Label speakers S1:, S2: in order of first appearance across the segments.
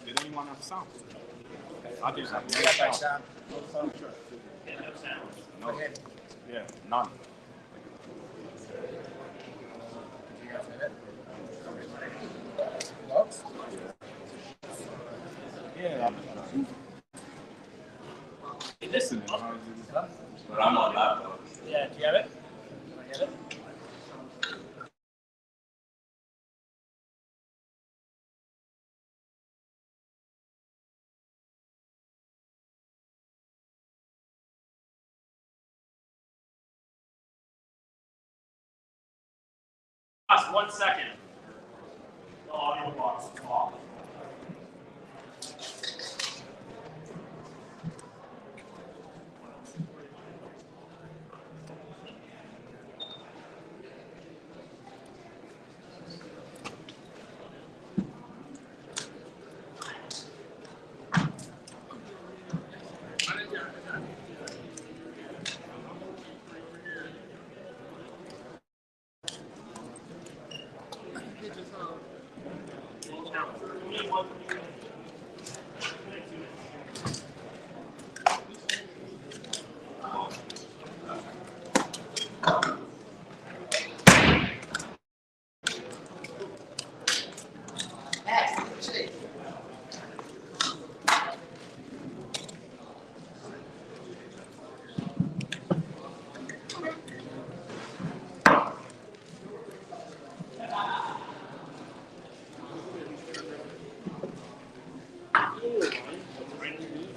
S1: Did anyone have sound? I didn't have sound. No. Yeah, none. Yeah. Listen, but I'm on laptop.
S2: Yeah, do you have it? Do I have it? Just 1 second. The audio box is off.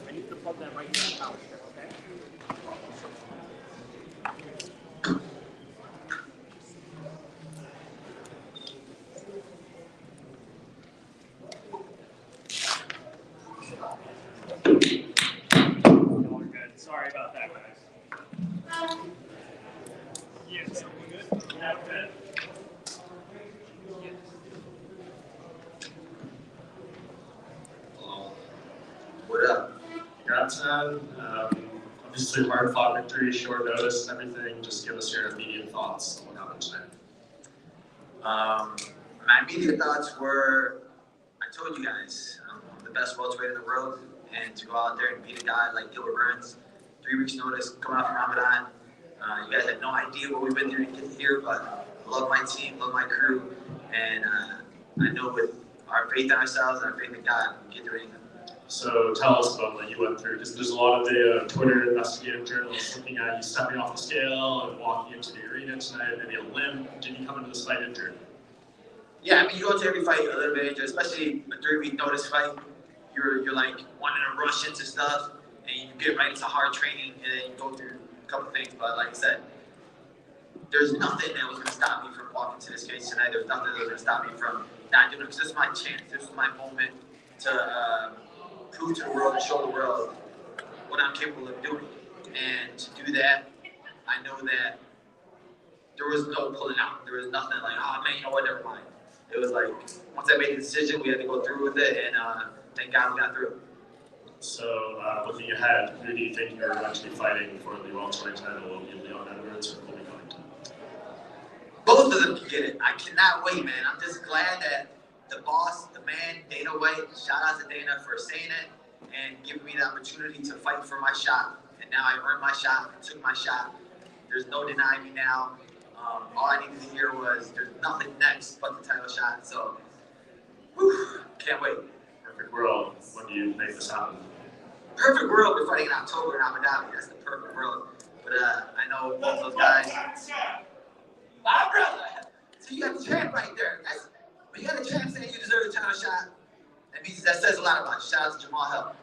S2: I need to plug that right in the couch, okay? We're good. Sorry about that, guys. Yeah, so we good? Yeah, good.
S3: What up? Congrats, man. Obviously, hard fought victory, short notice, and everything. Just give us your immediate thoughts on what happened tonight.
S4: My immediate thoughts were, I told you guys, I'm the best welterweight in the world, and to go out there and beat a guy like Gilbert Burns, 3 weeks notice, coming off from Ramadan. You guys had no idea what we've been through to get here, but I love my team, love my crew, and I know with our faith in ourselves and our faith in God, we can get through anything.
S3: So tell us about what you went through. Just there's a lot of the Twitter investigative journalists looking at you stepping off the scale and walking into the arena tonight, maybe a limp. Did you come into this fight injured?
S4: Yeah, I mean, you go to every fight a little bit injured, especially a 3-week notice fight. You're like wanting to rush into stuff, and you get right into hard training, and then you go through a couple things. But like I said, there's nothing that was going to stop me from walking to this cage tonight. There's nothing that was going to stop me from not doing it. Because this is my chance. This is my moment to prove to the world and show the world what I'm capable of doing. And to do that, I know that there was no pulling out. There was nothing like, oh man, you know what, never mind. It was like, once I made the decision, we had to go through with it, and thank God we got through.
S3: So looking ahead, who do you think you're eventually fighting for the welterweight title? Will it be Leon Edwards or Colby Covington?
S4: Both of them can get it. I cannot wait, man. I'm just glad that the boss, the man, Dana White, shout out to Dana for saying it and giving me the opportunity to fight for my shot. And now I earned my shot, I took my shot. There's no denying me now. All I needed to hear was there's nothing next but the title shot. So, whew, can't wait.
S3: Perfect world. When do you make this happen?
S4: Perfect world. We're fighting in October in Abu Dhabi. That's the perfect world. But I know both those guys. My brother. So you got the champ right there. When you got a champ saying you deserve a title shot, that says a lot about you. Shout out to Jamal Hill.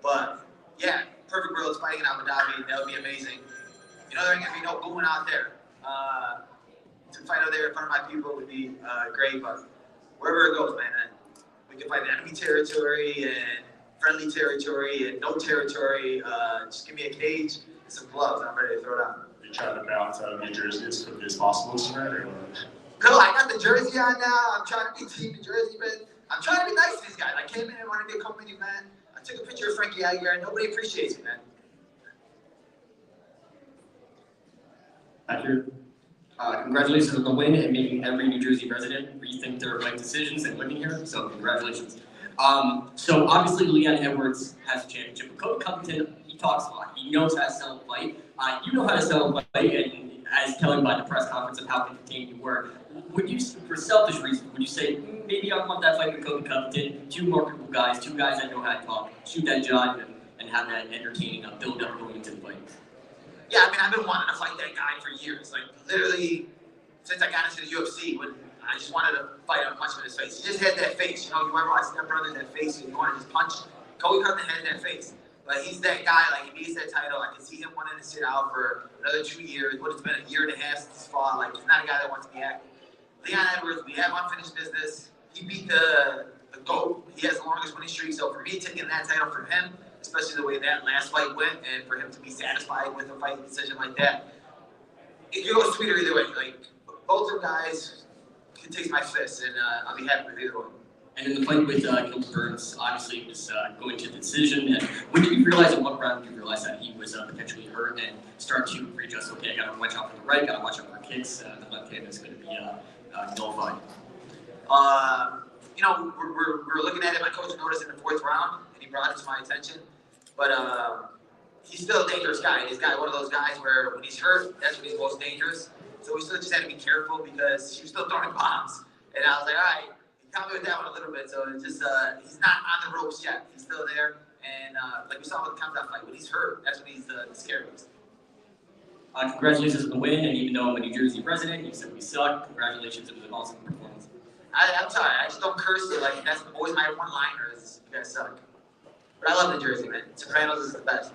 S4: But yeah, perfect world is fighting in Abu Dhabi. That would be amazing. You know, there ain't gonna be no booing out there. To fight out there in front of my people would be great, but wherever it goes, man, we can fight in enemy territory and friendly territory and no territory. Just give me a cage and some gloves, and I'm ready to throw it out.
S3: Are you try to bounce out of New Jersey as quickly as possible tonight, or what?
S4: Go, I got the jersey on now. I'm trying to be Team New Jersey, but I'm trying to be nice to these guys. I came in and wanted to be a company man. I took a picture of Frankie out here, and nobody appreciates me, man.
S5: Accurate. Congratulations on the win and making every New Jersey resident rethink their life decisions and living here. So congratulations. So obviously Leon Edwards has a championship. But Kobe Covington, he talks a lot. He knows how to sell a fight. You know how to sell a fight, and as telling by the press conference of how entertaining you were. Would you, for selfish reasons, would you say maybe I want that fight with Kobe Covington? Two marketable guys, two guys that know how to talk, shoot that shot, and have that entertaining build-up going into the fight.
S4: Yeah, I mean, I've been wanting to fight that guy for years. Like, literally, since I got into the UFC, when I just wanted to fight him and punch him in his face. He just had that face, you know, you ever watch Step Brothers, that face, and you want to just punch. Kobe Covington had that face. But he's that guy, like, he needs that title. I can see him wanting to sit out for another 2 years. What, it's been a year and a half since his fall. Like, he's not a guy that wants to be active. Leon Edwards, we have unfinished business. He beat the GOAT. He has the longest winning streak. So for me, taking that title from him, especially the way that last fight went, and for him to be satisfied with a fight decision like that, it goes sweeter either way. Like, both of guys can taste my fist, and I'll be happy with either one.
S5: And in the fight with Gilbert Burns, obviously it was going to the decision. And when did you realize, in what round did you realize that he was potentially hurt and start to readjust? Okay, I got to watch out for the right, got to watch out for kicks. The left hand is going to be nullified.
S4: You know, we're looking at it. My coach noticed in the 4th round, and he brought it to my attention. But he's still a dangerous guy. He's got one of those guys where when he's hurt, that's when he's most dangerous. So we still just had to be careful because he was still throwing bombs. And I was like, all right, he caught me with that one a little bit. So it's just, he's not on the ropes yet. He's still there. And like we saw with the countdown fight, when he's hurt, that's when he's the scariest.
S5: Congratulations on the win, and even though I'm a New Jersey resident, you said we suck. Congratulations, it was an awesome performance.
S4: I'm sorry, I just don't curse it. Like, that's always my one-liner is, you guys suck. But I love New Jersey, man. Sopranos is the best.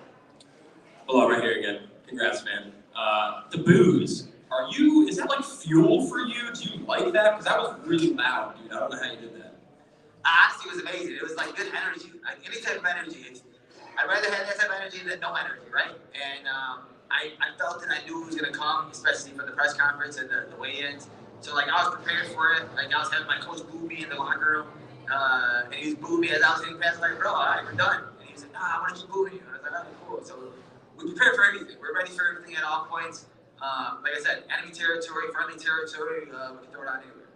S6: Hello, right here again. Congrats, man. The booze. Is that like fuel for you? Do you like that? Because that was really loud, dude. I don't know how you did that.
S4: Honestly, it was amazing. It was like good energy. Like any type of energy. I'd rather have that type of energy than no energy, right? And I felt and I knew who was going to come, especially for the press conference and the weigh-ins. So, like, I was prepared for it. Like, I was having my coach boo me in the locker room. And he was booing me as I was hitting past. I was like, bro, all right, we're done. And he was like, nah, I want to keep booing you. And I was like, okay, cool. So we prepared for everything. We're ready for everything at all points. Like I said, enemy territory, friendly territory, we can throw it on anywhere.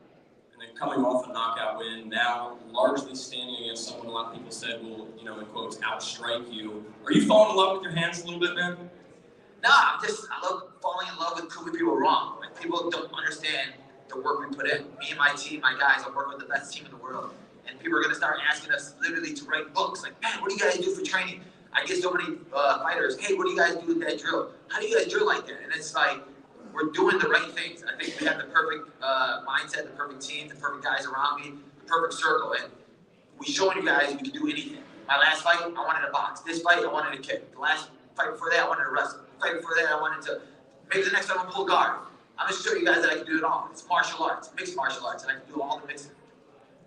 S6: And then coming off a knockout win, now largely standing against someone a lot of people said will, you know, in quotes, outstrike you. Are you falling in love with your hands a little bit, man?
S4: Nah, I love falling in love with proving people wrong. Like, people don't understand the work we put in. Me and my team, my guys, I work with the best team in the world. And people are going to start asking us literally to write books. Like, man, what do you guys do for training? I get so many fighters, hey, what do you guys do with that drill? How do you guys drill like that? And it's like, we're doing the right things. I think we have the perfect mindset, the perfect team, the perfect guys around me, the perfect circle. And we showing you guys we can do anything. My last fight, I wanted to box. This fight, I wanted to kick. The last fight before that, I wanted to wrestle. The fight before that, I wanted to, maybe the next time I'll pull guard. I'm going to show you guys that I can do it all. It's martial arts, mixed martial arts, and I can do all the mixing.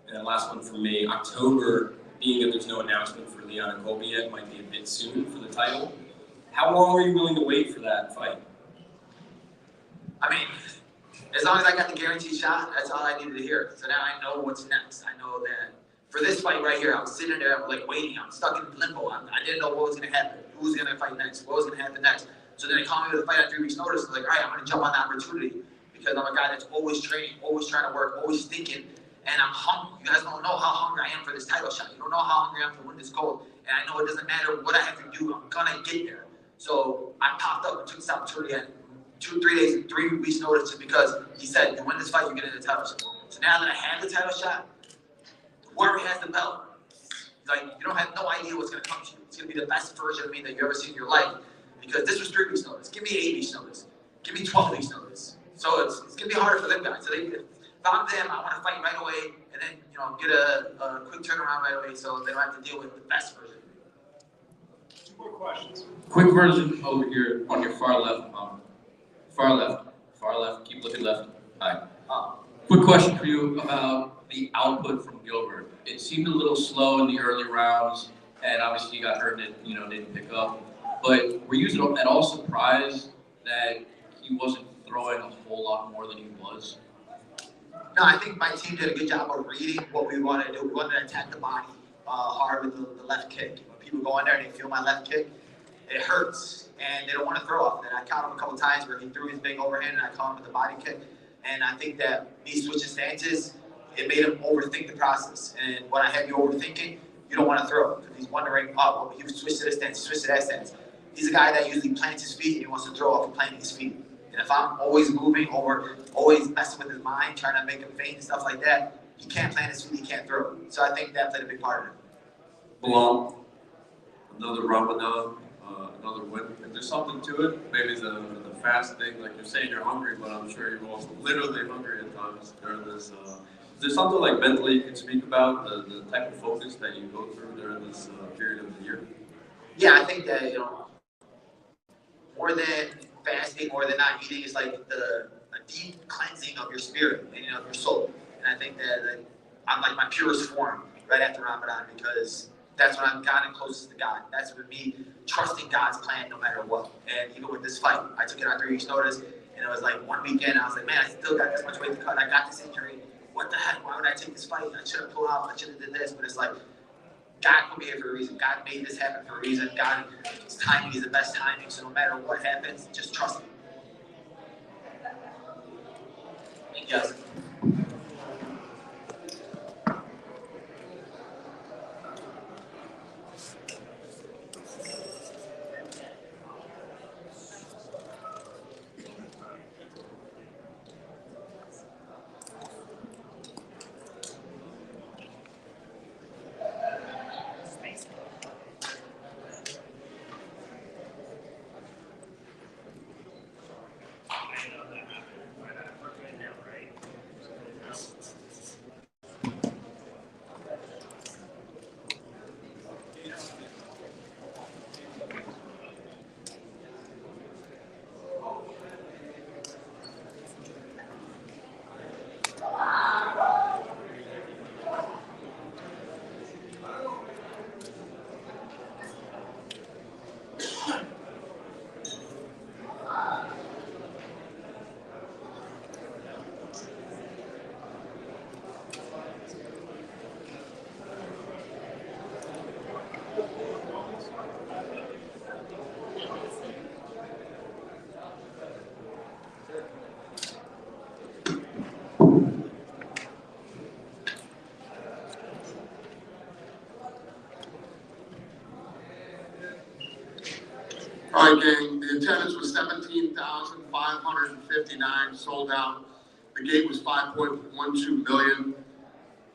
S6: And last one from me, October, being that there's no announcement for Leon and Colby yet, might be a bit soon for the title. How long were you willing to wait for that fight?
S4: I mean, as long as I got the guaranteed shot, that's all I needed to hear. So now I know what's next. I know that for this fight right here, I was sitting there, I'm like waiting. I'm stuck in limbo. I didn't know what was going to happen. Who was going to fight next? What was going to happen next? So then they called me with a fight on 3 weeks' notice. I was like, all right, I'm going to jump on the opportunity because I'm a guy that's always training, always trying to work, always thinking. And I'm hungry. You guys don't know how hungry I am for this title shot. You don't know how hungry I am to win this gold. And I know it doesn't matter what I have to do. I'm going to get there. So I popped up and took this opportunity at 3 weeks notice just because he said, you win this fight, you get in the title shot. So now that I have the title shot, whoever has the belt, like, you don't have no idea what's going to come to you. It's going to be the best version of me that you ever seen in your life. Because this was 3 weeks notice. Give me 8 weeks notice. Give me 12 weeks notice. So it's going to be harder for them guys. So if I'm them, I want to fight right away and then, you know, get a quick turnaround right away so they don't have to deal with the best version of me.
S2: 2 more questions.
S5: Quick version over here on your far left. Far left. Keep looking left. Hi. Quick question for you about the output from Gilbert. It seemed a little slow in the early rounds, and obviously he got hurt and didn't pick up. But were you at all surprised that
S7: he wasn't throwing a whole lot more than he was?
S4: No, I think my team did a good job of reading what we wanted to do. We wanted to attack the body hard with the left kick. When people go in there and they feel my left kick, it hurts, and they don't want to throw off it. I caught him a couple times where he threw his big overhand, and I caught him with the body kick. And I think that me switching stances, it made him overthink the process. And when I have you overthinking, you don't want to throw. Because he's wondering, oh, well, he switched to this stance, switched to that stance. He's a guy that usually plants his feet, and he wants to throw off of planting his feet. And if I'm always moving or always messing with his mind, trying to make him feint and stuff like that, he can't plant his feet, he can't throw. So I think that played a big part of it.
S8: Belong, another Ramadan, another win. If there's something to it, maybe the fast thing, like you're saying you're hungry, but I'm sure you're also literally hungry at times during this. Is there something like mentally you can speak about, the type of focus that you go through during this period of the year?
S4: Yeah, I think that, more than fasting, more than not eating, is like a deep cleansing of your spirit and of your soul. And I think that I'm like my purest form right after Ramadan, because that's when I've gotten closest to God. That's with me trusting God's plan no matter what. And even with this fight, I took it on 3 weeks' notice, and it was like 1 weekend, I was like, man, I still got this much weight to cut. I got this injury. What the heck? Why would I take this fight? I should have pulled out. I should have did this. But it's like, God put me here for a reason. God made this happen for a reason. God's timing is the best timing. So no matter what happens, just trust me. Yes.
S9: All right, gang, the attendance was 17,559, sold out. The gate was 5.12 million.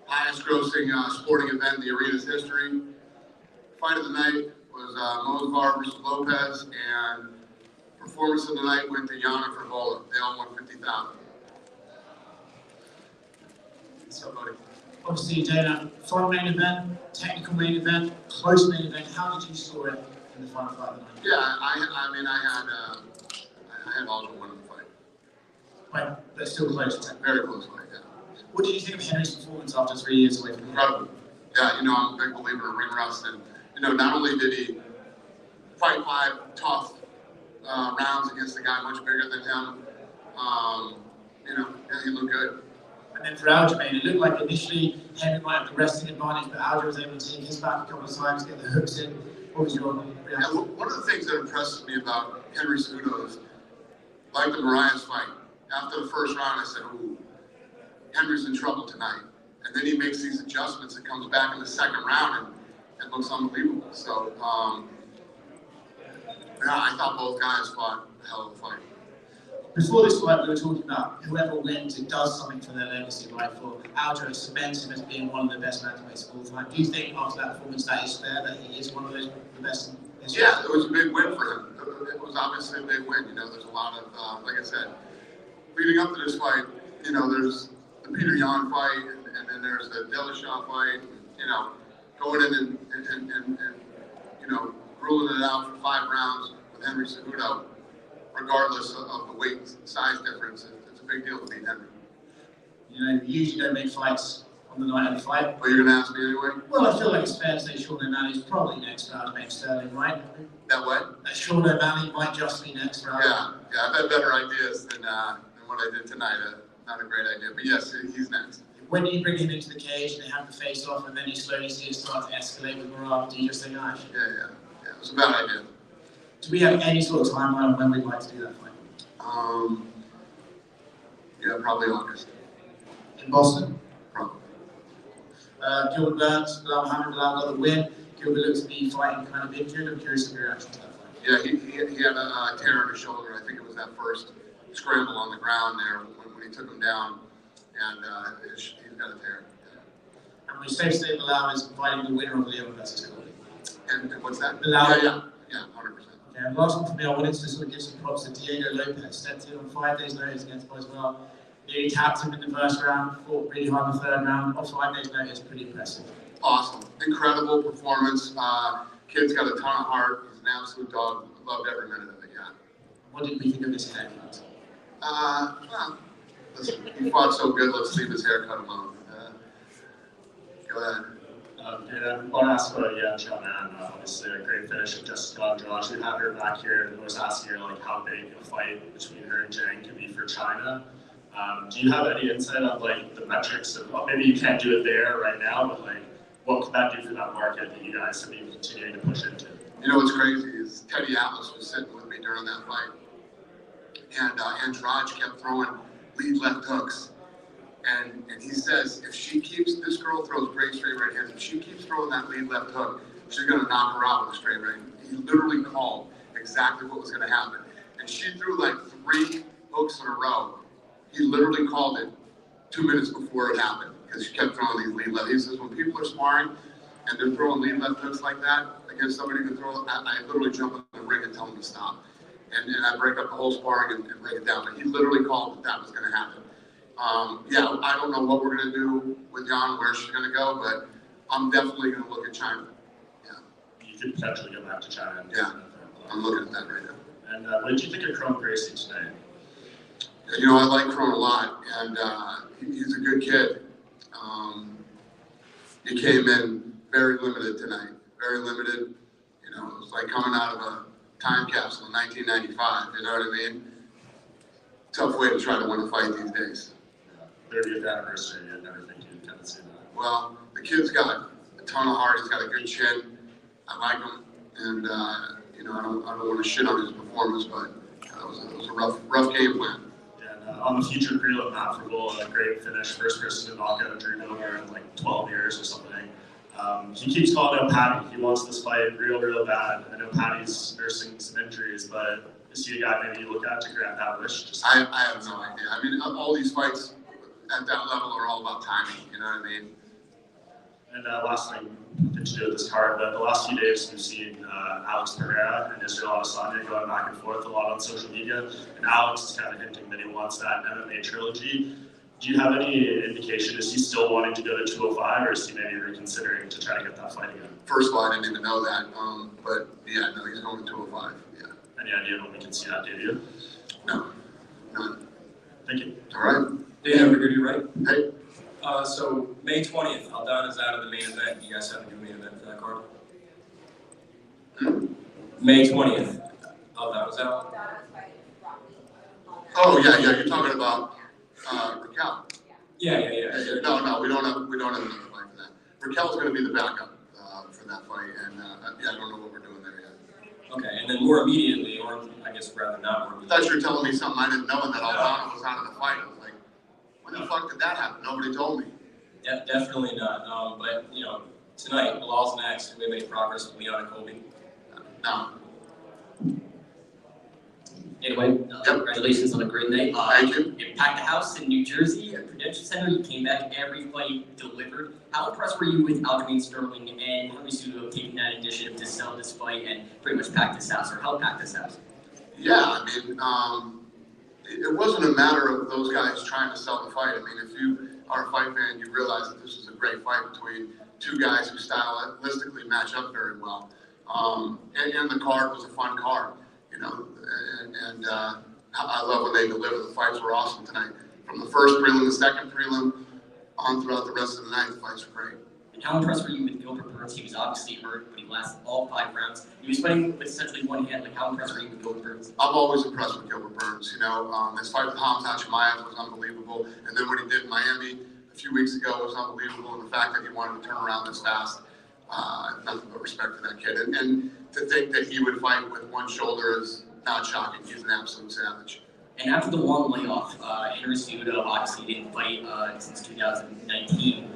S9: Highest grossing sporting event in the arena's history. Fight of the night was Mosvar versus Lopez, and performance of the night went to Yana Frivola. They all won 50,000.
S2: So, buddy. Obviously, Dana, front main event, technical main event, close main event. How did you score it in the final fight of the night?
S9: Yeah, I had Aldo winning the fight.
S2: Right, but still close.
S9: Very close fight, yeah.
S2: What did you think of Henry's performance after 3 years away from him?
S9: Incredible. Yeah, I'm a big believer in ring rust, and not only did he fight 5 tough rounds against a guy much bigger than him, he looked good.
S2: And then for Aljamain, it looked like initially Henry might have the wrestling advantage, but Aljo was able to take his back a couple of times, get the hooks in. What was your reaction?
S9: Yeah, one of the things that impresses me about Henry Cejudo is, like the Marias fight, after the first round I said, ooh, Henry's in trouble tonight. And then he makes these adjustments and comes back in the second round, and it looks unbelievable. So, I thought both guys fought a hell of a fight.
S2: Before this fight, we were talking about whoever wins, it does something for their legacy, right? For Aljo, it cements him as being one of the best bantamweights of all time. Do you think after that performance that is fair, that he is one of the best in history?
S9: Yeah, it was a big win for him. It was obviously a big win. There's a lot of, like I said, leading up to this fight, there's the Peter Yan fight, and then there's the Dillashaw fight, going in and ruling it out for 5 rounds with Henry Cejudo. Regardless of the weight size difference, it's a big deal to beat Henry.
S2: You usually don't make fights on the night of the fight.
S9: Well, you're gonna ask me anyway?
S2: Well, I feel like it's fair to say Sean O'Malley's probably next for Aljamain Sterling, right?
S9: That what?
S2: Sean O'Malley might just be next round.
S9: Yeah, I've had better ideas than what I did tonight. Not a great idea, but yes, he's next.
S2: When you bring him into the cage and they have the face off and then you slowly see it start to escalate with morale, do you just think, ah,
S9: Yeah, it was a bad idea.
S2: do we have any sort of timeline on when we'd like to do that fight?
S9: Yeah, probably August.
S2: In Boston?
S9: Probably.
S2: Gilbert Burns, Bilal Muhammad, Bilal got the win. Gilbert looks to be fighting kind of injured. I'm curious of your reaction to that fight.
S9: Yeah, he had a tear in his shoulder. I think it was that first scramble on the ground there when he took him down, and he's got a tear.
S2: And we safe to say Bilal is fighting the winner of Leo versus Cody.
S9: And what's that?
S2: Bilal.
S9: Yeah, 100%.
S2: Okay, and last one for me, I wanted to sort of give some props to Diego Lopez. Stepped in on 5 days' notice against Boswell. Nearly tapped him in the first round, fought really hard in the third round. Off 5 days' notice, pretty impressive.
S9: Awesome. Incredible performance. Kid's got a ton of heart. He's an absolute dog. Loved every minute of it, yeah.
S2: What did we think of his haircut?
S9: Well, listen, he fought so good, let's leave his haircut alone. Go ahead.
S3: And I want to ask about Jan, obviously a great finish with Jessica Andrade. We have her back here and I was asking her like how big a fight between her and Jang could be for China. Do you have any insight on like the metrics of, well, maybe you can't do it there right now, but like what could that do for that market that you guys have been continuing to push into?
S9: You know what's crazy is Teddy Atlas was sitting with me during that fight, and Andrade kept throwing lead left hooks, and he says if she keeps, this girl throws great straight right hands, if she keeps throwing that lead left hook, she's gonna knock her out with a straight right. He literally called exactly what was gonna happen, and she threw like 3 hooks in a row. He literally called it 2 minutes before it happened because she kept throwing these lead left. He says when people are sparring and they're throwing lead left hooks like that against somebody who can throw, I literally jump in the ring and tell them to stop. And I break up the whole sparring and break it down. But he literally called that was going to happen. Yeah, I don't know what we're going to do with Jan, where she's going to go, but I'm definitely going to look at China. Yeah.
S3: You could potentially go back to China.
S9: Yeah, I'm looking at that right now.
S3: And what did you think of Chrome Gracie today?
S9: You know, I like Crone a lot, and he's a good kid. He came in very limited tonight, very limited. You know, it was like coming out of a time capsule in 1995, you know what I mean? Tough way to try to win a fight these days.
S3: 30th anniversary and everything, you kind of see that.
S9: Well, the kid's got a ton of heart, he's got a good chin. I like him, and you know, I don't want to shit on his performance, but it was a rough game plan.
S3: On the future prelim, Matt Fragol, a great finish, first person to knock out Drew Miller in like 12 years or something. He keeps calling out Patty. He wants this fight real bad. I know Patty's nursing some injuries, but is he a guy maybe you look at to grant that wish?
S9: I have no idea. I mean, all these fights at that level are all about timing, you know what I mean?
S3: And last thing to do with this card, but the last few days we've seen Alex Pereira and Israel Adesanya going back and forth a lot on social media, and Alex is kind of hinting that he wants that MMA trilogy. Do you have any indication, is he still wanting to go to 205, or is he maybe reconsidering to try to get that fight again?
S9: First of all, I didn't even know that, but yeah, no, he's going to 205, yeah.
S3: Any idea when we can see that debut?
S9: No, none.
S3: Thank you.
S9: All right.
S5: Dan, we're good, you right?
S9: Hey.
S5: So May 20th, Aldana's out of the main event. You guys have a new main event for that card? May 20th, Aldana's out.
S9: Oh yeah, you're talking about Raquel.
S5: Yeah.
S9: No, we don't have another fight for that. Raquel's going to be the backup for that fight, and yeah, I don't know what we're doing there yet.
S5: Okay, and then more immediately, or I guess rather not more
S9: I
S5: immediately.
S9: thought you were telling me something I didn't know, and that Aldana was out of the fight. I was like, when the fuck did that happen? Nobody told me.
S5: Yeah, definitely not. But you know, tonight, Bilal's next. Have we made progress with Leon and Colby?
S9: No.
S10: Anyway, congratulations on a great night.
S9: Thank you.
S10: You packed the house in New Jersey at Prudential Center. You came back every fight delivered. How impressed were you with Aljamain Sterling and Henry Cejudo taking that initiative to sell this fight and pretty much pack this house, or help pack this house?
S9: Yeah, I mean, it wasn't a matter of those guys trying to sell the fight. I mean, if you are a fight fan, you realize that this is a great fight between two guys who stylistically match up very well. And the card was a fun card, you know, and I love when they deliver. The fights were awesome tonight. From the first prelim, the second prelim, on throughout the rest of the night. The fights were great.
S10: And how impressed were you with Gilbert Burns? He was obviously hurt, but he lasted all 5 rounds. He was fighting with essentially one hand. Like, how impressed were you with Gilbert Burns?
S9: I'm always impressed with Gilbert Burns. You know, his fight with Hamza Chimaev was unbelievable, and then what he did in Miami a few weeks ago was unbelievable. And the fact that he wanted to turn around this fast, nothing but respect for that kid. And to think that he would fight with one shoulder is not shocking. He's an absolute savage.
S10: And after the long layoff, Henry Cejudo obviously didn't fight since 2019.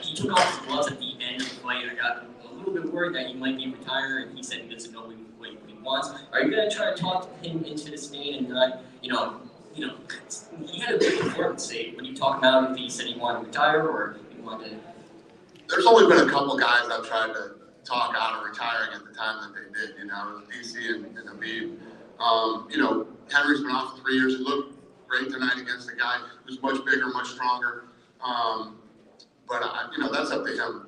S10: He took off his gloves at the end of the fight. I got a little bit worried that he might be retired, and he said he doesn't know what he wants. Are you going to try to talk him into staying and not, you know, he had a big performance say when you talk about if he said he wanted to retire or he wanted to.
S9: There's only been a couple guys I've tried to talk out of retiring at the time that they did. You know, DC and Habib. You know, Henry's been off for 3 years. He looked great tonight against a guy who's much bigger, much stronger. But you know, that's up to him.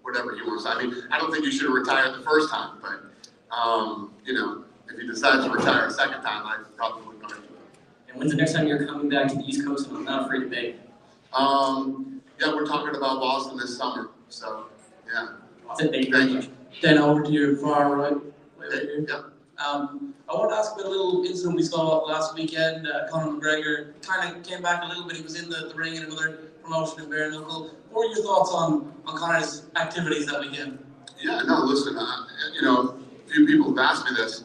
S9: Whatever he wants. I mean, I don't think you should have retired the first time, but you know, if he decides to retire a second time, I probably wouldn't argue.
S10: And when's the next time you're coming back to the East Coast? And I'm not afraid to beg.
S9: Yeah, we're talking about Boston this summer. So, yeah.
S10: Thank you very much.
S11: Then over to your far right.
S9: Yeah.
S11: I want to ask about a little incident we saw last weekend. Conor McGregor kind of came back a little bit. He was in the ring in another promotion in bare knuckle. What are your thoughts on Conor's activities that weekend?
S9: Yeah, no, listen, you know, a few people have asked me this.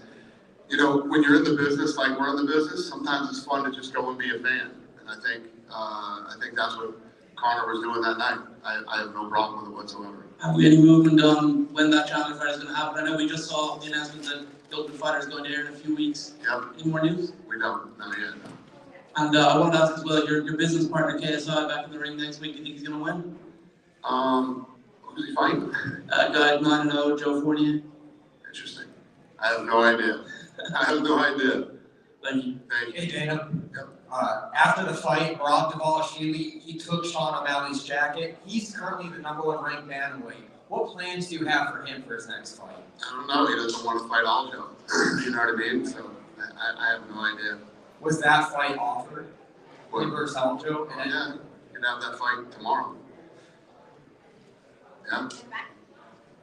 S9: You know, when you're in the business, like we're in the business, sometimes it's fun to just go and be a fan. And I think that's what Conor was doing that night. I have no problem with it whatsoever.
S11: Have we any movement on when that Chandler fight is going to happen? I know we just saw the announcement that the Ultimate Fighter is going to air in a few weeks.
S9: Yep.
S11: Any more news?
S9: We don't, not yet.
S11: And I wanted to ask as well, your business partner KSI back in the ring next week. Do you think he's going to win?
S9: Who's he fighting?
S11: Guy 9-0, Joe Fournier.
S9: Interesting. I have no idea. I have no idea.
S11: Thank you.
S9: Thank you.
S12: Hey, Dana.
S9: Yep.
S12: After the fight, Brock Dvalishvili, he took Sean O'Malley's jacket. He's currently the #1 ranked bantamweight. What plans do you have for him for his next fight?
S9: I don't know. He doesn't want to fight Aljo. You know what I mean? So I have no idea.
S12: Was that fight offered?
S9: What?
S12: Him versus Aljo?
S9: Oh, yeah. You can have that fight tomorrow. Yeah.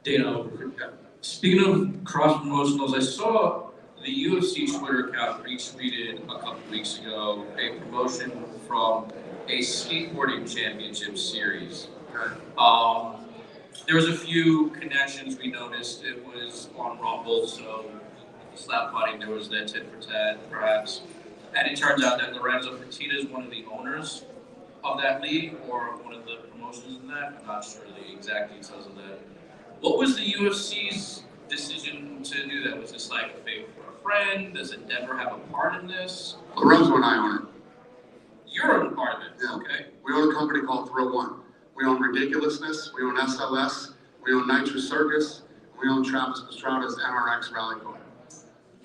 S6: Dana,
S9: Yeah.
S6: speaking of cross promotionals, I saw the UFC Twitter account retweeted a couple weeks ago a promotion from a skateboarding championship series.
S9: Okay.
S6: There was a few connections we noticed. It was on Rumble, so slap fighting, there was that tit for tat, perhaps. And it turns out that Lorenzo Fertitta is one of the owners of that league, or one of the promotions in that. I'm not sure the exact details of that. What was the UFC's decision to do that? Was this like a favor for a friend? Does Endeavor have a part in this?
S9: Lorenzo and I own it.
S6: You're a part of it,
S9: Yeah.
S6: okay?
S9: We own a company called Thrill One. We own Ridiculousness. We own SLS. We own Nitro Circus. We own Travis Pastrada's NRX Rally Car.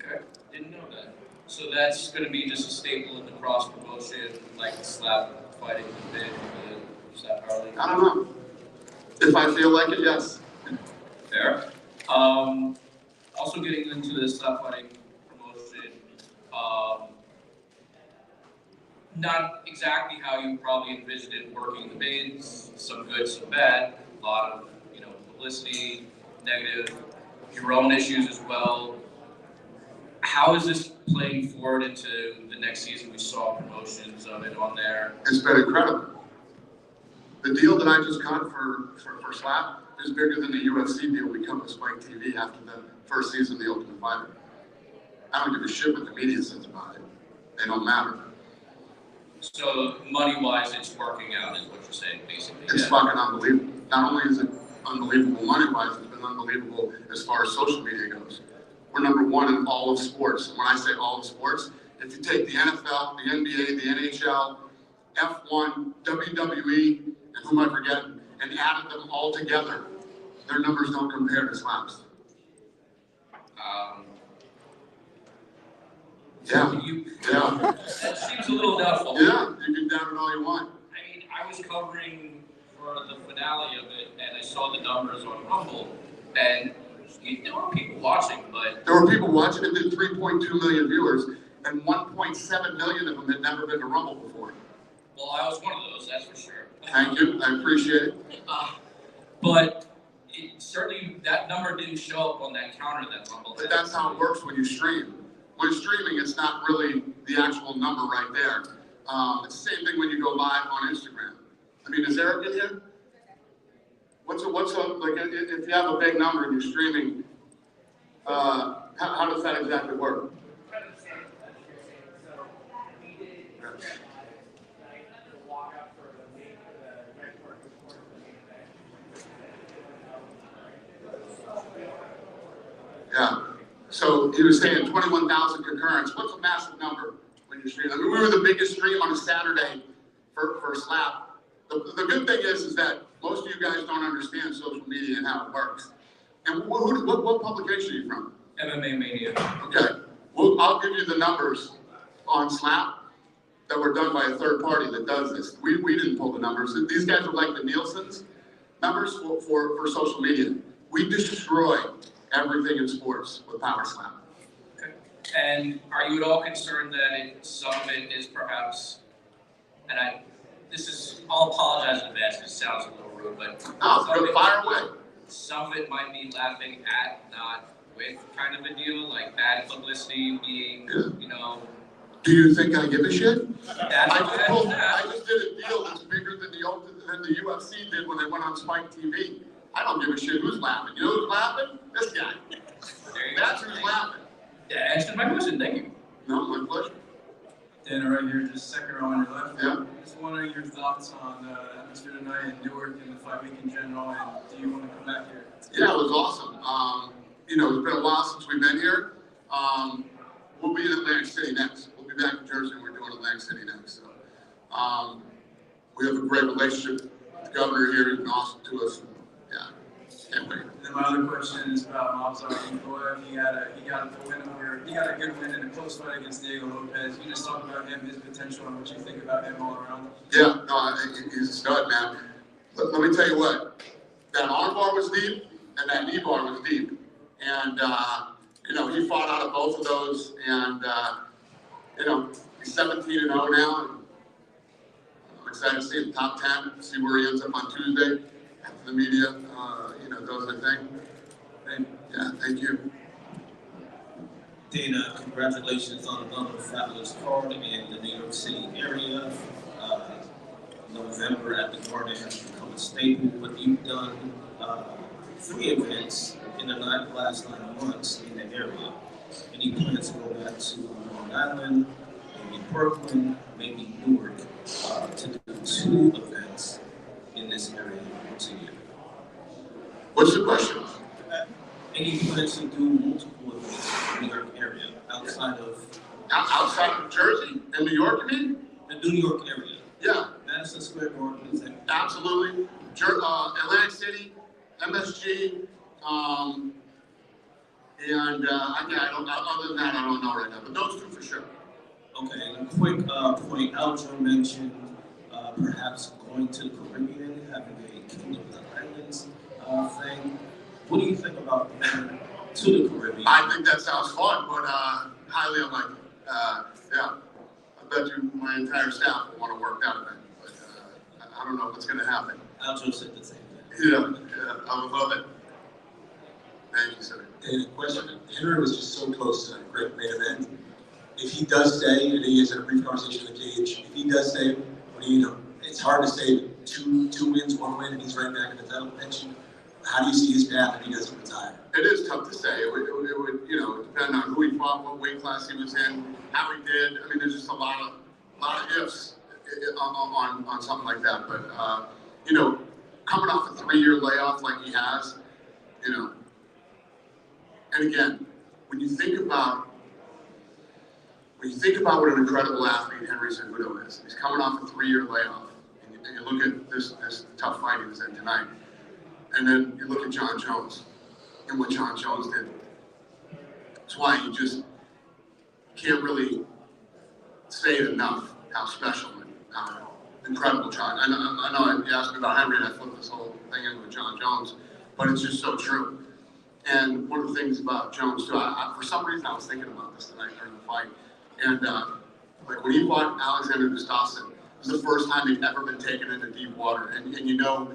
S6: Okay, didn't know that. So that's going to be just a staple in the cross promotion, like the slap fighting bit, the slap power league?
S9: I don't know. If I feel like it, yes.
S6: Fair. Also getting into the slap fighting promotion, not exactly how you probably envisioned it working the mains, some good, some bad, a lot of, publicity, negative, your own issues as well. How is this playing forward into the next season? We saw promotions of it on there.
S9: It's been incredible. The deal that I just got for Slap is bigger than the UFC deal we cut with Spike TV after the first season of The Ultimate Fighter. I don't give a shit what the media says about it. They don't matter.
S6: So money-wise, it's working out, is what you're saying, basically.
S9: It's fucking unbelievable. Not only is it unbelievable money-wise, it's been unbelievable as far as social media goes. We're #1 in all of sports. When I say all of sports, if you take the NFL, the NBA, the NHL, F1, WWE, and who am I forgetting, and added them all together, their numbers don't compare to Slap's. Yeah. Yeah.
S6: That seems a little doubtful.
S9: Yeah, you can doubt it all you want.
S6: I mean, I was covering for the finale of it, and I saw the numbers on Rumble, and there were people watching, but...
S9: There were people watching. It did 3.2 million viewers, and 1.7 million of them had never been to Rumble before.
S6: Well, I was one of those, that's for sure.
S9: Thank you. I appreciate it.
S6: But certainly that number didn't show up on that counter that Rumble
S9: But
S6: had.
S9: that's how it works when you stream. When streaming, it's not really the actual number right there. It's the same thing when you go live on Instagram. I mean, is Eric in here? What's like if you have a big number and you're streaming, how does that exactly work? Yeah. So he was saying 21,000 concurrents. What's a massive number when you're streaming? I mean, we were the biggest stream on a Saturday for Slap. The good thing is that most of you guys don't understand social media and how it works. And what publication are you from?
S6: MMA Mania.
S9: Okay. Well, I'll give you the numbers on Slap that were done by a third party that does this. We didn't pull the numbers. These guys are like the Nielsen's numbers for social media. We destroy everything in sports with Power Slam.
S6: Okay. And are you at all concerned that some of it is perhaps, and I'll apologize in advance because it sounds a little rude, but
S9: go fire away.
S6: Some of it might be laughing at, not with kind of a deal, like bad publicity being, you know.
S9: Do you think I give a shit?
S6: I
S9: just did a deal that's bigger than the UFC did when they went on Spike TV. I don't give a shit who's laughing. You know who's laughing? This guy. That's who's laughing.
S6: Yeah, answered my question. Thank you.
S9: No, my pleasure.
S13: Dana, right here, just second row on your left.
S9: Yeah.
S13: Just wondering your thoughts on the atmosphere tonight in Newark and the fight week in general, and do you want to come back here?
S9: Yeah, it was awesome. You know, it's been a while since we've been here. We'll be in Atlantic City next. We'll be back in Jersey, and we're doing Atlantic City next. So, we have a great relationship with the governor here. He's been awesome to us. Yeah, can't wait.
S13: And then my other question is about Mobzar Impoa. He got a good win in a close fight against Diego Lopez. You just talk about him, his potential, and what you think about him all around.
S9: Yeah, no, he's a stud, man. Let me tell you what, that arm bar was deep, and that knee bar was deep. And, you know, he fought out of both of those, and, you know, he's 17-0 now. And I'm excited to see him top 10, see where he ends up on Tuesday after the media, you know, does their thing. Yeah, thank you.
S14: Dana, congratulations on another fabulous card in the New York City area. November at the Garden has become a staple, but you've done 3 events in the last 9 months in the area. Any plans to go back to Long Island, maybe Brooklyn, maybe Newark, to do 2 events in this area once a year?
S9: What's the question?
S14: Any plans to do multiple events in the New York area outside of
S9: Jersey? In New York, you mean?
S14: The New York area.
S9: Yeah.
S14: Madison Square Garden, is that?
S9: Absolutely. Atlantic City, MSG, and I don't. Other than that, I don't know right now. But those 2 for sure.
S14: Okay. And a quick point. Aljo mentioned perhaps going to the Caribbean, having a Kingdom of the Islands thing. What do you think about going to the Caribbean?
S9: I think that sounds fun, but highly unlikely. Yeah. I bet you my entire staff will want to work that event, but I don't know if it's going to happen.
S14: Aljo said the same thing.
S9: Yeah, I would love it. Thank you, sir.
S15: And a question, Henry was just so close to a great main event. If he does stay, and he has a brief conversation in the cage, if he does stay, what do you know? It's hard to say 2 wins, 1 win, and he's right back in the title contention. How do you see his path if he doesn't retire?
S9: It is tough to say. It would you know, depend on who he fought, what weight class he was in, how he did. I mean, there's just a lot of ifs on something like that. But you know, coming off a 3-year layoff like he has, you know, and again, when you think about what an incredible athlete Henry Cejudo is, he's coming off a 3-year layoff, and you look at this tough fight he was in tonight. And then you look at John Jones and what John Jones did. That's why you just can't really say it enough how special and how incredible John. I know you asked me about Henry and I flipped this whole thing in with John Jones, but it's just so true. And one of the things about Jones too, for some reason I was thinking about this tonight during the fight. And like when he fought Alexander Gustafsson, it was the first time they've ever been taken into deep water. And you know,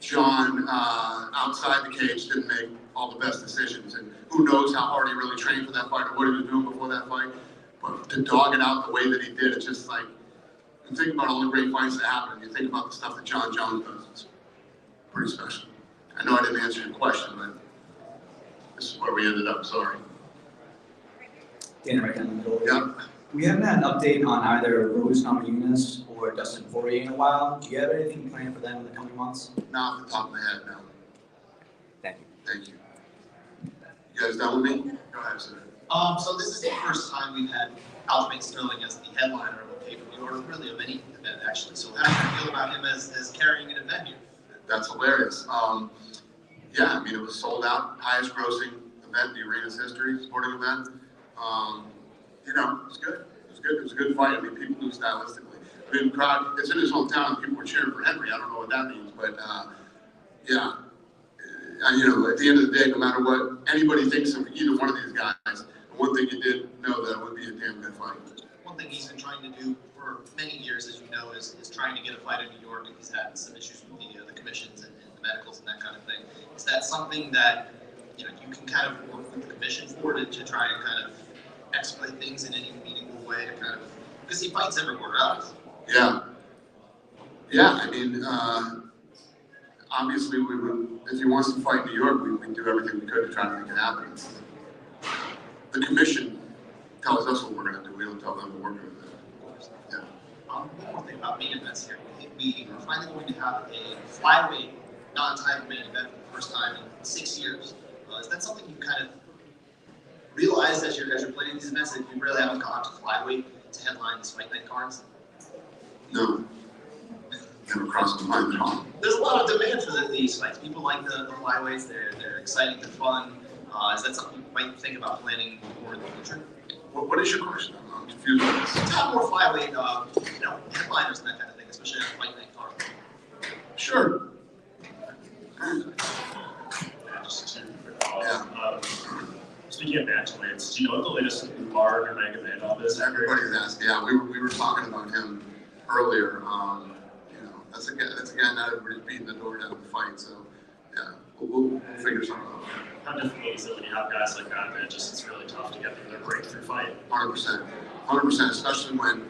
S9: John, outside the cage, didn't make all the best decisions. And who knows how hard he really trained for that fight or what he was doing before that fight. But to dog it out the way that he did, it's just like, you think about all the great fights that happen, you think about the stuff that John Jones does. It's pretty special. I know I didn't answer your question, but this is where we ended up, sorry.
S16: Dan, right down the middle.
S9: Yeah.
S16: We haven't had an update on either Rose Namajunas or Dustin Poirier in a while. Do you have anything planned for them in the coming months?
S9: Not off the top of my head, no.
S16: Thank you.
S9: Thank you. You guys done with me? Go ahead, sir.
S17: So this is the first time we've had Aljamain Sterling as the headliner of a pay-per-view, or really of any event, actually. So how do you feel about him as carrying an event here?
S9: That's hilarious. Yeah, I mean, it was sold out, highest grossing event in the arena's history, sporting event. You know, it was good. It was good. It was a good fight. I mean, people knew stylistically. I mean, crowd, it's in his hometown, and people were cheering for Henry. I don't know what that means, but yeah. You know, at the end of the day, no matter what anybody thinks of either one of these guys, the one thing you did know that it would be a damn good fight.
S17: One thing he's been trying to do for many years, as you know, is trying to get a fight in New York, and he's had some issues with the commissions and the medicals and that kind of thing. Is that something that, you know, you can kind of work with the commission for to try and kind of exploit things in any meaningful way to kind of, because he fights everywhere else.
S9: Yeah. Yeah, I mean, obviously we would, if he wants to fight in New York, we'd do everything we could to try to make it happen. The commission tells us what we're going to do. We don't tell them what we're going to do. Yeah.
S17: One more thing about main events here. We are finally going to have a flyweight non-title main event for the first time in 6 years. Is that something you kind of realized as you're planning these events, that you really haven't gone to flyweight to headline these fight night cards?
S9: No. Never crossed my mind at all.
S17: There's a lot of demand for these fights. People like the flyweights. They're exciting, they're fun. Is that something you might think about planning more in the future?
S9: What is your question? I'm confused with this.
S17: To have more flyweight, headliners and that kind of thing, especially on a fight night card.
S9: Sure.
S3: Just two quick follow-ups. Speaking of bantamweights, do you know what the latest Umar Nurmagomedov is?
S9: Everybody's asked. Yeah, we were talking about him earlier. You know, that's a guy not everybody's beating the door down the fight. So yeah, we'll figure something out.
S3: How difficult is it when you have guys like that it's really tough to get through their breakthrough fight?
S9: 100%, 100%. Especially when,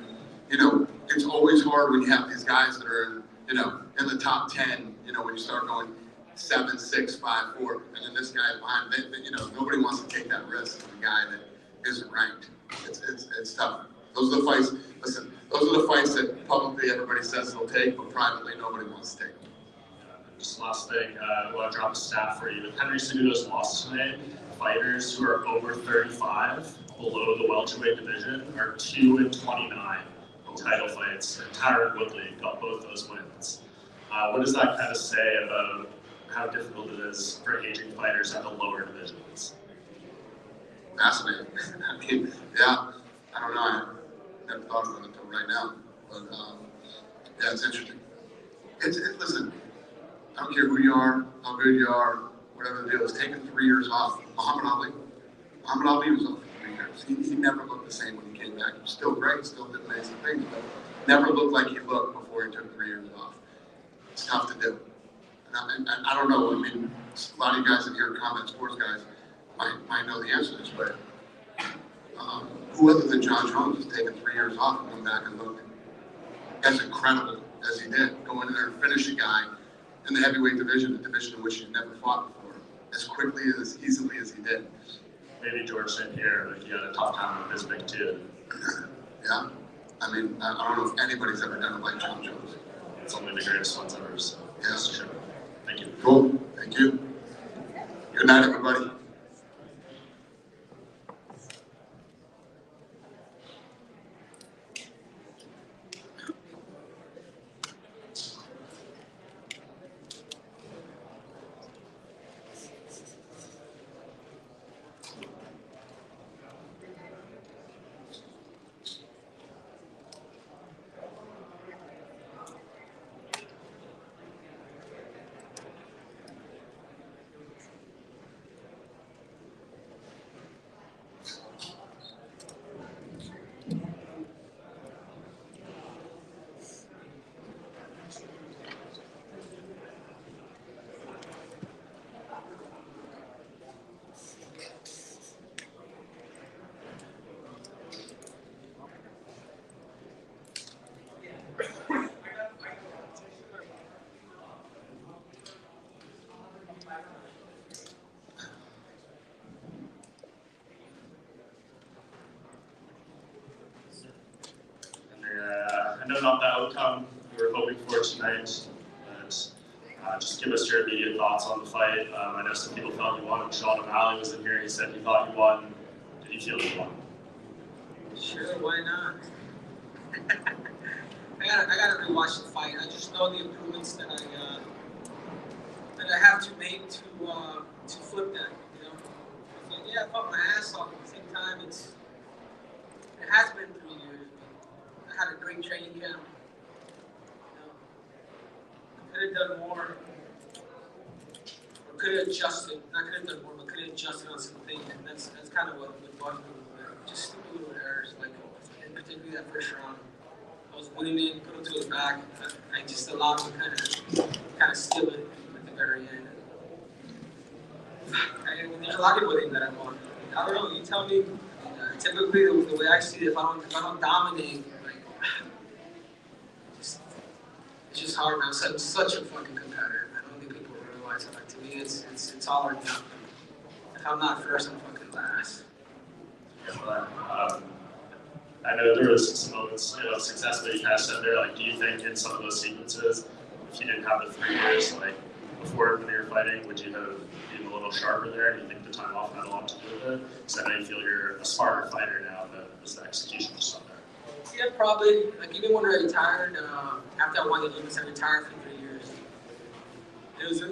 S9: you know, it's always hard when you have these guys that are, in the top 10. You know, when you start going 7, 6, 5, 4, and then this guy behind. You know, nobody wants to take that risk with a guy that isn't ranked. It's tough. Those are the fights. Listen, those are the fights that publicly everybody says they'll take, but privately nobody wants to take.
S3: Just last thing, I'll drop a stat for you. With Henry Cejudo's loss today, fighters who are over 35, below the welterweight division, are 2-29 in title fights. And Tyron Woodley got both those wins. What does that kind of say about how difficult it is for aging fighters at the lower divisions?
S9: Fascinating. I mean, yeah, I don't know. I never thought about it until right now. But yeah, it's interesting. Listen, I don't care who you are, how good you are, whatever the deal is. Taking 3 years off. Muhammad Ali was off for 3 years. He never looked the same when he came back. He was still great, still did amazing things, but never looked like he looked before he took 3 years off. It's tough to do. And I don't know. I mean, a lot of you guys in here, combat sports guys, might know the answer to this, but who other than John Jones has taken 3 years off and come back and look as incredible as he did? Go in there and finish a guy in the heavyweight division, a division in which he's never fought before, as quickly and as easily as he did.
S3: Maybe George St. Pierre, like he had a tough time with his big two.
S9: Yeah. I mean, I don't know if anybody's ever done it like John Jones.
S3: It's only the greatest ones ever, so
S9: yeah.
S3: Sure. Thank you.
S9: Cool. Thank you. Good night, everybody.
S3: know not the outcome we were hoping for tonight, but just give us your immediate thoughts on the fight. I know some people felt you won. Sean O'Malley was in here. He said he thought you won. Did you feel you won?
S18: Sure, why not? I gotta rewatch the fight. I just know the improvements that I have to make to flip that. You know, so, yeah, I fought my ass off. At the same time, it has been 3 years. But I had a great training camp. You know, I could have done more. Or could have adjusted. Not could have done more, but could have adjusted on some things. And that's kind of what bugged me a little bit. Just stupid little errors, like in particularly that first round. I was winning it, put him to his back. I just allowed him to kind of steal it at the very end. There's a lot of people that I want. I don't know. You tell me. Typically, the way I see it, if I don't dominate, like it's just hard, man. I'm such a fucking competitor. I don't think people realize it. Like, to me, it's all or nothing. If I'm not first, I'm fucking last.
S3: I know there was some moments of success that you kind of said there. Like, do you think in some of those sequences, if you didn't have the 3 years, like before when you were fighting, would you have been a little sharper there? And you think the time off had a lot to do with it? Because I know you feel you're a smarter fighter now, but was the execution just not there?
S18: Yeah, probably. Like, even when I retired, after I won the Olympics, I retired for 3 years. It was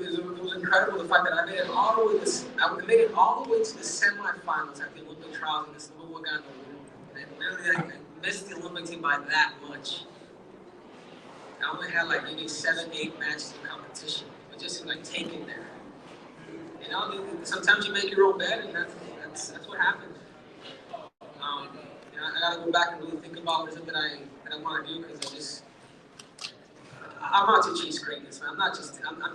S18: incredible, the fact that I made it all the way to the semifinals at the Olympic trials, and this number one guy in the world. And literally, I missed the Olympic team by that much. I only had like maybe 7, 8 matches of competition, but just to like take it there. You know, sometimes you make your own bed, and that's what happened. You know, I gotta go back and really think about what is it that I want to do, because I'm out to chase greatness, man. I'm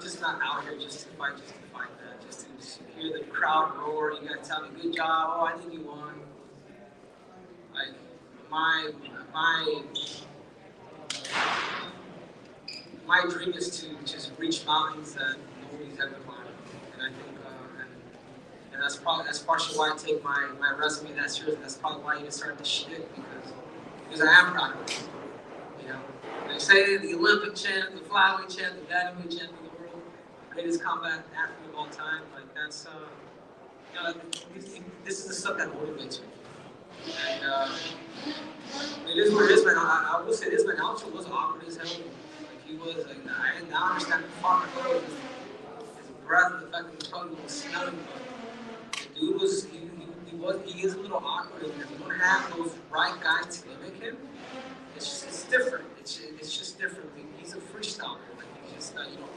S18: just not out here just to fight that, just to hear the crowd roar. You gotta tell me, good job. Oh, I think you won. Like my dream is to just reach mountains that nobody's ever climbed, and I think, and that's partially why I take my resume that seriously. That's probably why I even started this shit, because I am proud of it. You know, they say the Olympic champ, the flyweight champ, the bantamweight champ of the world, greatest combat athlete of all time. Like, that's you know, this is the stuff that motivates me. And it is what it is, man. I will say this, man. Alcho was awkward as hell. Like, he was, like, I didn't understand the fuck his breath, and the fact that he was probably a little smelling, but the dude was, he is a little awkward, and if you don't have those right guys to mimic him, it's different. It's just different. He's a freestyler. Like, he's just, you know,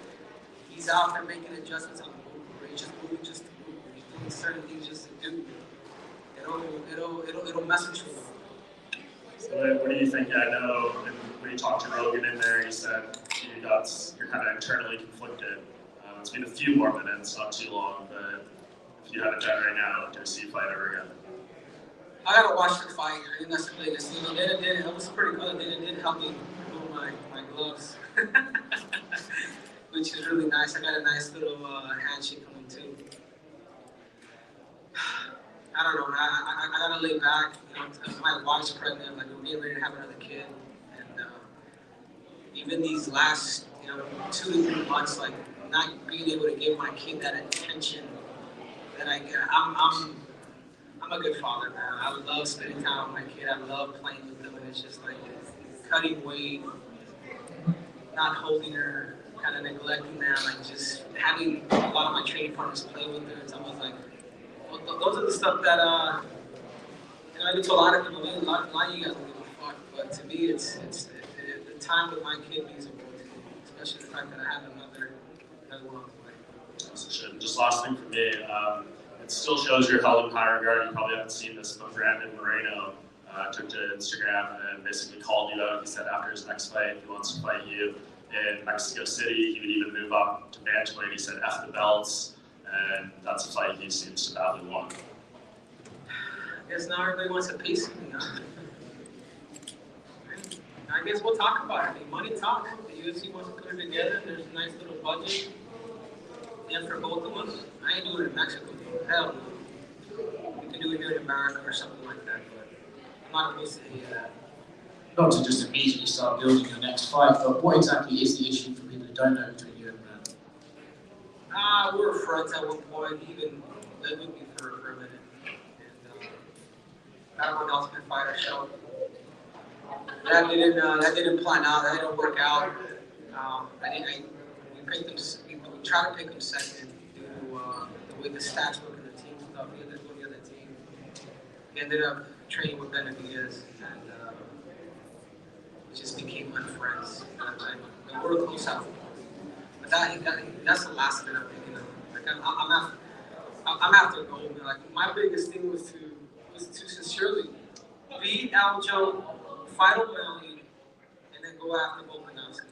S18: he's out there making adjustments on the move, where he's just moving just to move, where he's doing certain things just to do. It'll mess with you.
S3: So what do you think? I know when you talked to Rogan in there, he said you're kind of internally conflicted. It's been a few more minutes, not too long, but if you had it done right now, do you see you fight ever again?
S18: I gotta watch the fight. I think that's the biggest. You know, it was pretty cool. They did help me remove my gloves, which is really nice. I got a nice little handshake from them too. I don't know, man. I gotta lay back. You know, my wife's pregnant. Like, we're getting ready to have another kid, and even these last, 2 to 3 months, like, not being able to give my kid that attention that I get. I'm a good father, man. I love spending time with my kid. I love playing with them, and it's just like cutting weight, not holding her, kind of neglecting them, like just having a lot of my training partners play with her. It's almost like, those are the stuff that, I do to a lot of people. A lot of you guys don't give a fuck, but to me, it's the time with my kid means the world to me, especially the fact that I have another one on the way.
S3: Just last thing for me, it still shows you're held in high regard. You probably haven't seen this, but Brandon Moreno took to Instagram and basically called you out. He said after his next fight, he wants to fight you in Mexico City. He would even move up to bantamweight. He said F the belts. And that's a fight he seems to badly want.
S18: I guess now everybody wants a piece of me. I guess we'll talk about it. I mean, money talks. The UFC wants to put it together. There's a nice little budget. And for both of us, I ain't doing it in Mexico. Hell no. We can do it here in America or something like that. But I'm not opposed to any of that.
S2: not to just immediately start building your next fight, but what exactly is the issue for people who don't know between you and Brad?
S18: We were friends at one point. He even lived with me for a minute. And that one Ultimate Fighter show. That didn't plan out. That didn't work out. We picked him. We tried to pick him second due to the way the stats work in the team stuff. He ended up with the other team. He ended up training with Benavidez, and we just became friends. And we're close out. But that's the last bit I'm thinking of. Like I'm after gold. Like my biggest thing was to sincerely beat Aljo, fight O'Malley, and then go after Volkanovski.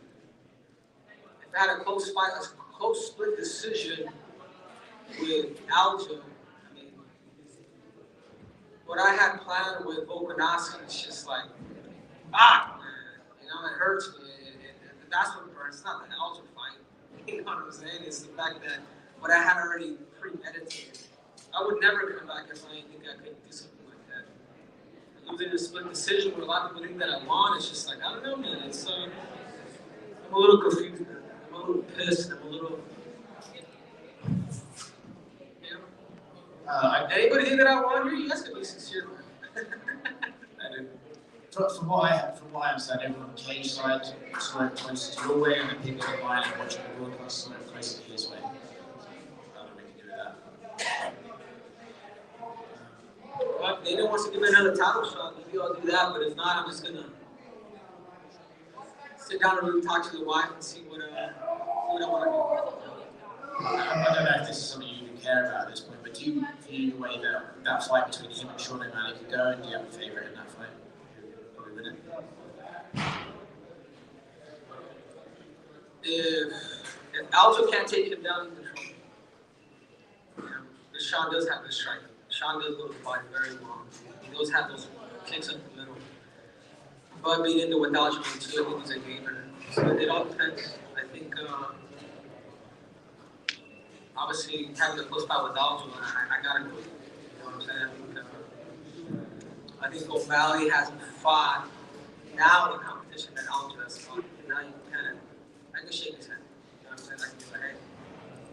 S18: If I had a close fight, a close split decision with Aljo, I mean, what I had planned with Volkanovski is just like, you know, it hurts me. And that's what burns. It's not the Aljo fight. You know what I'm saying? It's the fact that what I had already premeditated. I would never come back if I didn't think I could do something like that. Losing a split decision where a lot of people think that I won, it's just like, I don't know, man. It's I'm a little confused, man. I'm a little pissed. I'm a little. You know? Anybody think that I won here? You guys can be sincere, man.
S2: I do. From what I understand, everyone on the cage side sort of close to your way, and then people online and watching the broadcast sort of closer to his way. I don't know if we can do that.
S18: Well, if Dana wants to give me another title shot, maybe I'll do that. But if not, I'm just gonna sit down and really talk to the wife and see what I want to do.
S2: I don't know if this is something you even care about at this point, but do you view the way that fight between him and Sean O'Malley could go, and do you have a favourite in that fight? Who would win it?
S18: If Aljo can't take him down, he's in trouble. You know, Sean does have the strike. Sean does go to the body very long. He does have those kicks up the middle. But being into with Aljo too, I think he's a gamer. So it all depends. I think obviously having a close fight with Aljo, I gotta go. You know what I'm saying? I think O'Malley hasn't fought now in the competition that Aljo has fought. And now you I can shake his hand. You know what I'm saying? I can be like, hey,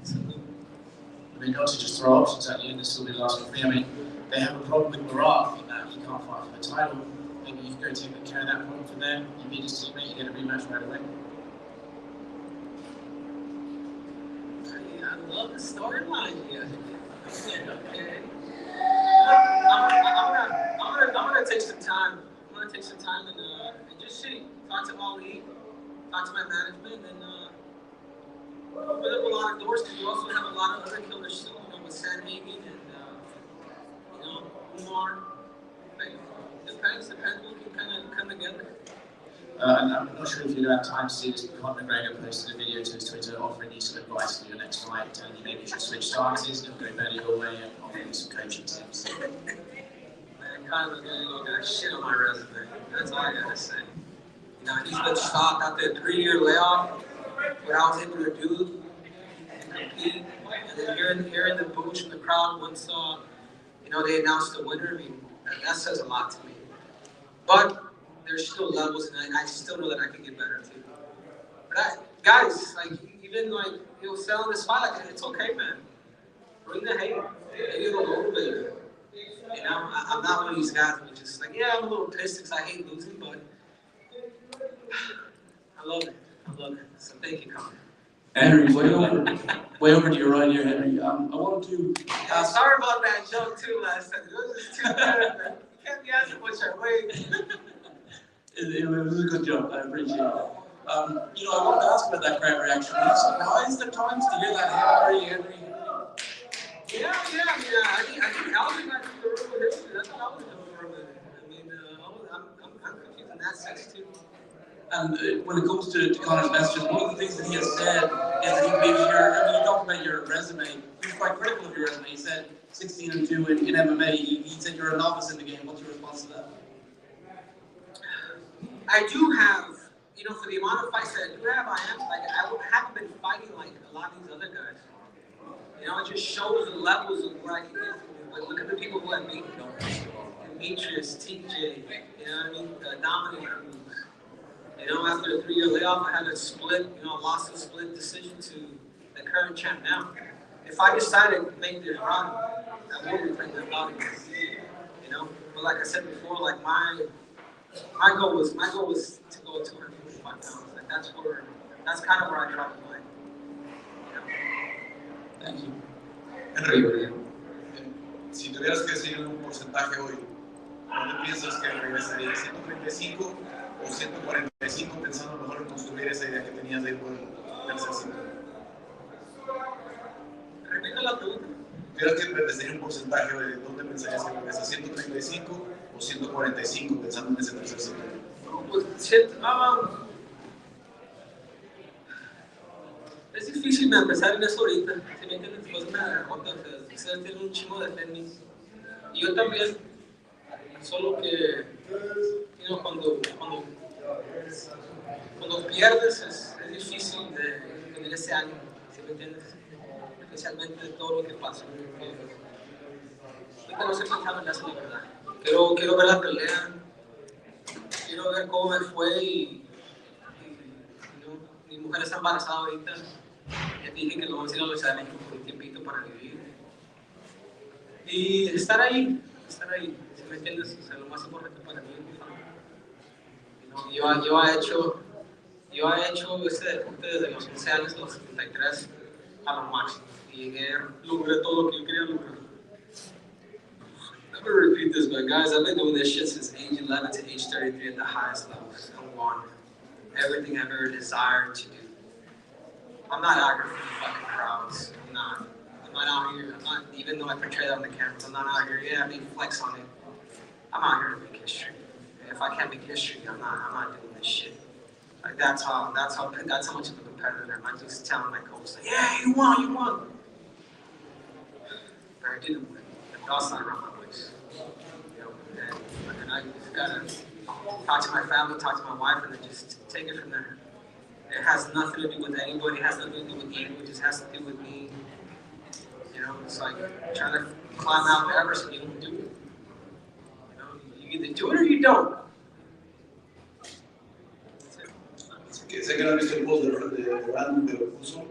S18: salute.
S2: I mean, not to just throw options at you, and this will be the last one for me. I mean, they have a problem with Murat in that he can't fight for the title. Maybe you go take care of that problem for them. You beat his teammate, you get a rematch right away.
S18: I love the storyline here. Okay. I'm gonna take some time. I'm gonna take some time and just see. Talk to Ali, talk to my management, and open up a lot of doors because we also have a lot of other killers too. You know, with Sandhagen and you know, Umar. Depends. We can kind of come together.
S2: And I'm not sure if you have time to see this, but Conor McGregor posted a video to his Twitter offering you some advice for your next fight, telling you maybe you should switch stances, it'll go better your way, and offering you some coaching tips.
S18: Man, Conor McGregor got shit on my resume. That's all I gotta say. You know, he's been stopped after a 3-year layoff, what I was able to do and compete. And then hearing the booze from the crowd once you know, they announced the winner, I mean, that says a lot to me. But there's still levels, and I still know that I can get better too. But guys, like, even like, you know, selling this fight, like, it's okay, man. Bring the hate. Maybe it'll motivate you. You know, I'm not one of these guys who just like, yeah, I'm a little pissed because I hate losing, but I love it. So thank you, Conor.
S11: Henry, way over to your right here, Henry. I wanted to ask.
S18: Sorry about that joke too last time. It was just too good, man. You can't be asking what's your weight.
S11: It was a good joke. I appreciate it. You know, I wanted to ask about that crowd reaction. Were you surprised at times to hear that Henry?
S18: Yeah. I think Alvin got through the room with history. That's what I was doing for a minute. I mean, I'm confused in that sense too.
S11: And when it comes to Conor's messages, one of the things that he has said is that he believes you talked about your resume. He was quite critical of your resume. He said 16-2 in MMA. He said you're a novice in the game. What's your response to that?
S18: I do have, you know, for the amount of fights that I do have, I haven't been fighting like a lot of these other guys. You know, it just shows the levels of where I can get from. But look at the people who have beaten me. And Demetrius, TJ, you know what I mean? Dominic Cruz. You know, after a 3-year layoff, I had a split, lost a split decision to the current champ now. If I decided to make this run, I will be playing that body. You know, but like I said before, like my goal was to go 245 pounds. Like that's kind of where I try to play.
S5: Thank you.
S19: Henry, si tuvieras que decir un porcentaje hoy, ¿dónde piensas que regresaría? ¿135 o 145 pensando mejor en construir esa idea que tenías de ir por el tercer cinturón?
S18: Repite la pregunta.
S19: ¿Tuvieras que decir un porcentaje de dónde pensarías que regresa? ¿135 o 145 pensando en ese tercer cinturón?
S18: No, pues, es difícil empezar en eso ahorita. Si me entiendes, después de una derrota, ustedes tienen un chingo de tenis. Y yo también. Solo que, cuando pierdes es difícil de tener ese ánimo, ¿sí me entiendes? Especialmente todo lo que pasó. Ahorita no estoy pensando en eso, la verdad. Quiero ver la pelea, quiero ver cómo me fue y mi mujer está embarazada ahorita. Ya dije que lo vamos a ir a la Ciudad de México por un tiempito para vivir. Y estar ahí. ¿Sí me entiendes? O sea, lo más importante para mí es mi familia. Yo he hecho este deporte desde los 11 años a los 73 a lo máximo. Y logré todo lo que yo quería lograr. I'm going to repeat this, but guys, I've been doing this shit since age 11 to age 33 at the highest levels. I won everything I've ever desired to do. I'm not out here for the fucking crowds. I'm not out here. Even though I portray that on the cameras, I'm not out here. Yeah, I mean, flex on it. I'm out here to make history. And if I can't make history, I'm not doing this shit. Like that's how much of a competitor I'm just telling my coach, like, yeah, you won. But I didn't win. The belt's not around my waist. And I just gotta talk to my family, talk to my wife, and then just take it from there. It has nothing to do with anybody. It has nothing to do with you. It just has to do with me. You know, it's like trying to climb Mount Everest and you don't do it. You know, you either do it or you don't.
S19: Sé que no han visto el post de Brandon, pero puso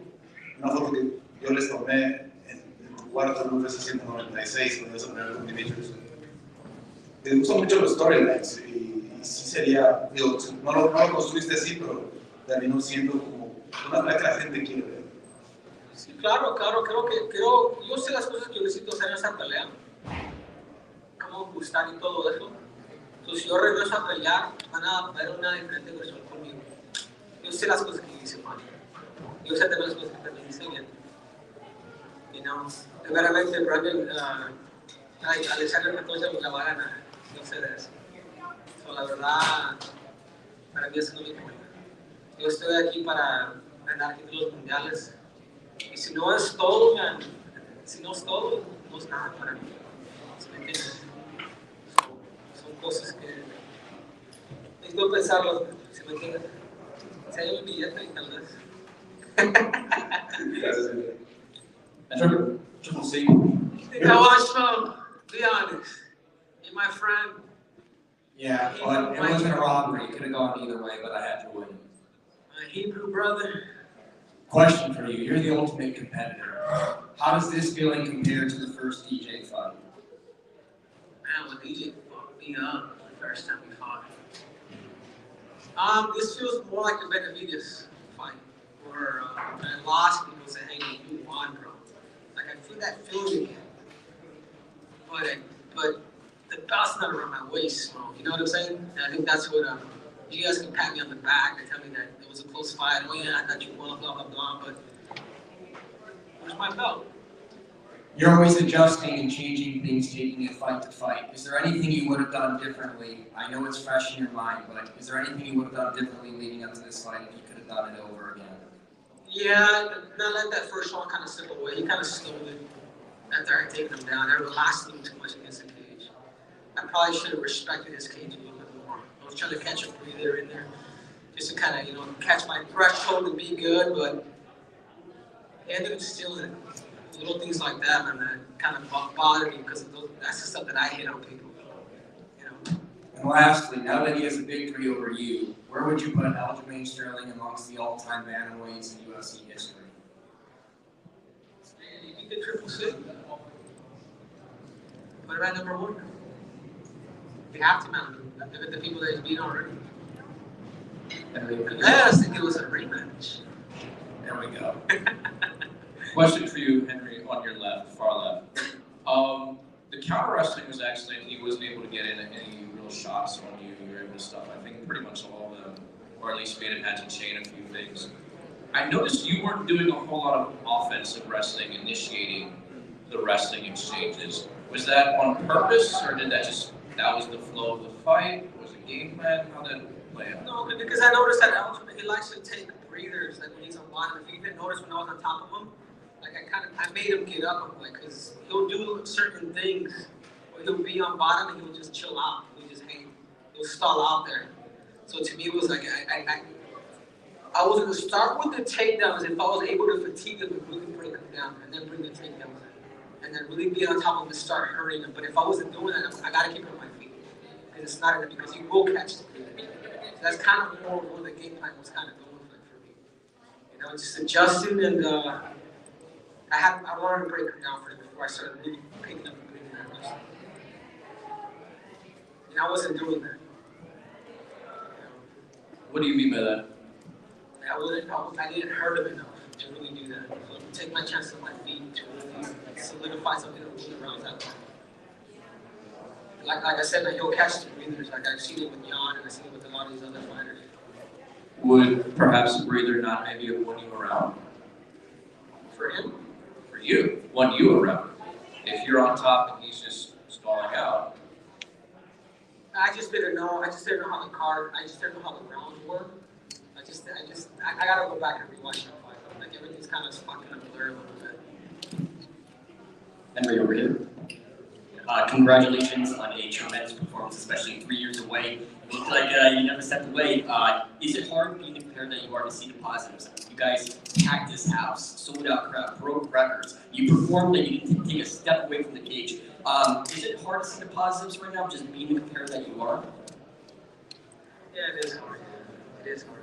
S19: una foto que yo les tomé en tu cuarto en UFC 196 cuando ibas a poner con Demetrius. Me gustan mucho los storylines y sí sería, digo, no lo construiste así, pero terminó siendo como una pelea que la gente quiere ver.
S18: Sí, claro, yo sé las cosas que yo necesito hacer en esa pelea, cómo ajustar y todo eso. Entonces, si yo regreso a pelear, van a ver una diferente versión conmigo. Yo sé las cosas que hice mal. Yo sé también las cosas que también hice bien. You know, verdaderamente, Brandon, Alexander Mendoza la va a ganar. Yo sé de eso. So, la verdad, para mí eso no me importa. Yo estoy aquí para ganar títulos mundiales. Y si no es todo, man, no es nada para mí. ¿Sí me entiendes? Son cosas que necesito pensarlo, ¿sí me entiendes? Si hay un billete, tal vez.
S19: Gracias,
S5: Triple C.
S18: I watched from, be honest. You're my friend.
S12: Yeah, but it wasn't a robbery. It could have gone either way, but I had to win.
S18: My Hebrew brother.
S12: Question for you. You're the ultimate competitor. How does this feeling compare to the first DJ fight?
S18: Man, when DJ fucked me up the first time we fought. This feels more like a Benavides fight, where I lost and people say, hey, you won, bro. Like, I feel that feeling again. But the belt's not around my waist, bro. You know what I'm saying? And I think that's what, you guys can pat me on the back and tell me that it was a close fight. Oh, yeah, I thought you won, blah, blah, blah, but where's my belt?
S12: You're always adjusting and changing things, taking it fight to fight. Is there anything you would have done differently? I know it's fresh in your mind, but is there anything you would have done differently leading up to this fight if you could have done it over again?
S18: Yeah, not let that first one kind of slip away. He kind of stole it after I taken him down. I relaxed him too much against the cage. I probably should have respected his cage a little bit more. I was trying to catch a breather in there, just to kind of, catch my threshold and be good, but he ended up stealing it. Little things like that, man, that kind of bother me because that's the stuff that I hit on people.
S12: And lastly, now that he has a victory over you, where would you put Aljamain Sterling amongst the all-time bantamweights in UFC history?
S18: You did triple C. Put him at number 1. We have to, man. Look at the people that he's beat already. Unless it was a rematch.
S12: There we go.
S6: Question for you, Henry, on your left, far left. The counter wrestling was excellent. He wasn't able to get in any real shots on you. You were able to stuff, I think, pretty much all of them, or at least made him had to chain a few things. I noticed you weren't doing a whole lot of offensive wrestling, initiating the wrestling exchanges. Was that on purpose, or did that was the flow of the fight? Was it game plan? How did it play out?
S18: No, because I noticed that Aljamain, he likes to take breathers, like when he's on bottom. If you didn't notice when I was on top of him, like I made him get up, like, because he'll do certain things where he'll be on bottom and he'll just chill out. He'll just hang, he'll stall out there. So to me, it was like, I was going to start with the takedowns if I was able to fatigue him and really break him down, and then bring the takedowns in. And then really be on top of him and start hurting him. But if I wasn't doing that, I got to keep him on my feet. Because it's not enough, because he will catch the breathers. So that's kind of more where the game plan was kind of going for me. You know, just adjusting, and I wanted to break him down for him before I started really picking up and breathing that much. And I wasn't doing that.
S6: What do you mean by that?
S18: I didn't hurt him enough to really do that. So to take my chance on my feet to really solidify something that really around that time. Like I said, like, he'll catch the breathers. Like I've seen it with Jan, and I've seen it with a lot of these other fighters.
S6: Would perhaps a breather not maybe have won you around?
S18: For him?
S6: For you, won you around. If you're on top and he's just stalling out.
S18: I just didn't know. I just didn't know how the rounds were. I gotta go back and rewatch that fight. Like everything's kind of fucking up blurred a little bit.
S10: Henry over here. Congratulations on a tremendous performance, especially 3 years away. It looked like you never stepped away. Is it hard being the player that you are to see the positives? You guys packed this house, sold out crowd, broke records. You performed and you didn't take a step away from the cage. Is it hard to see the positives right now, just being the player that you are?
S18: Yeah, it is hard. It is hard.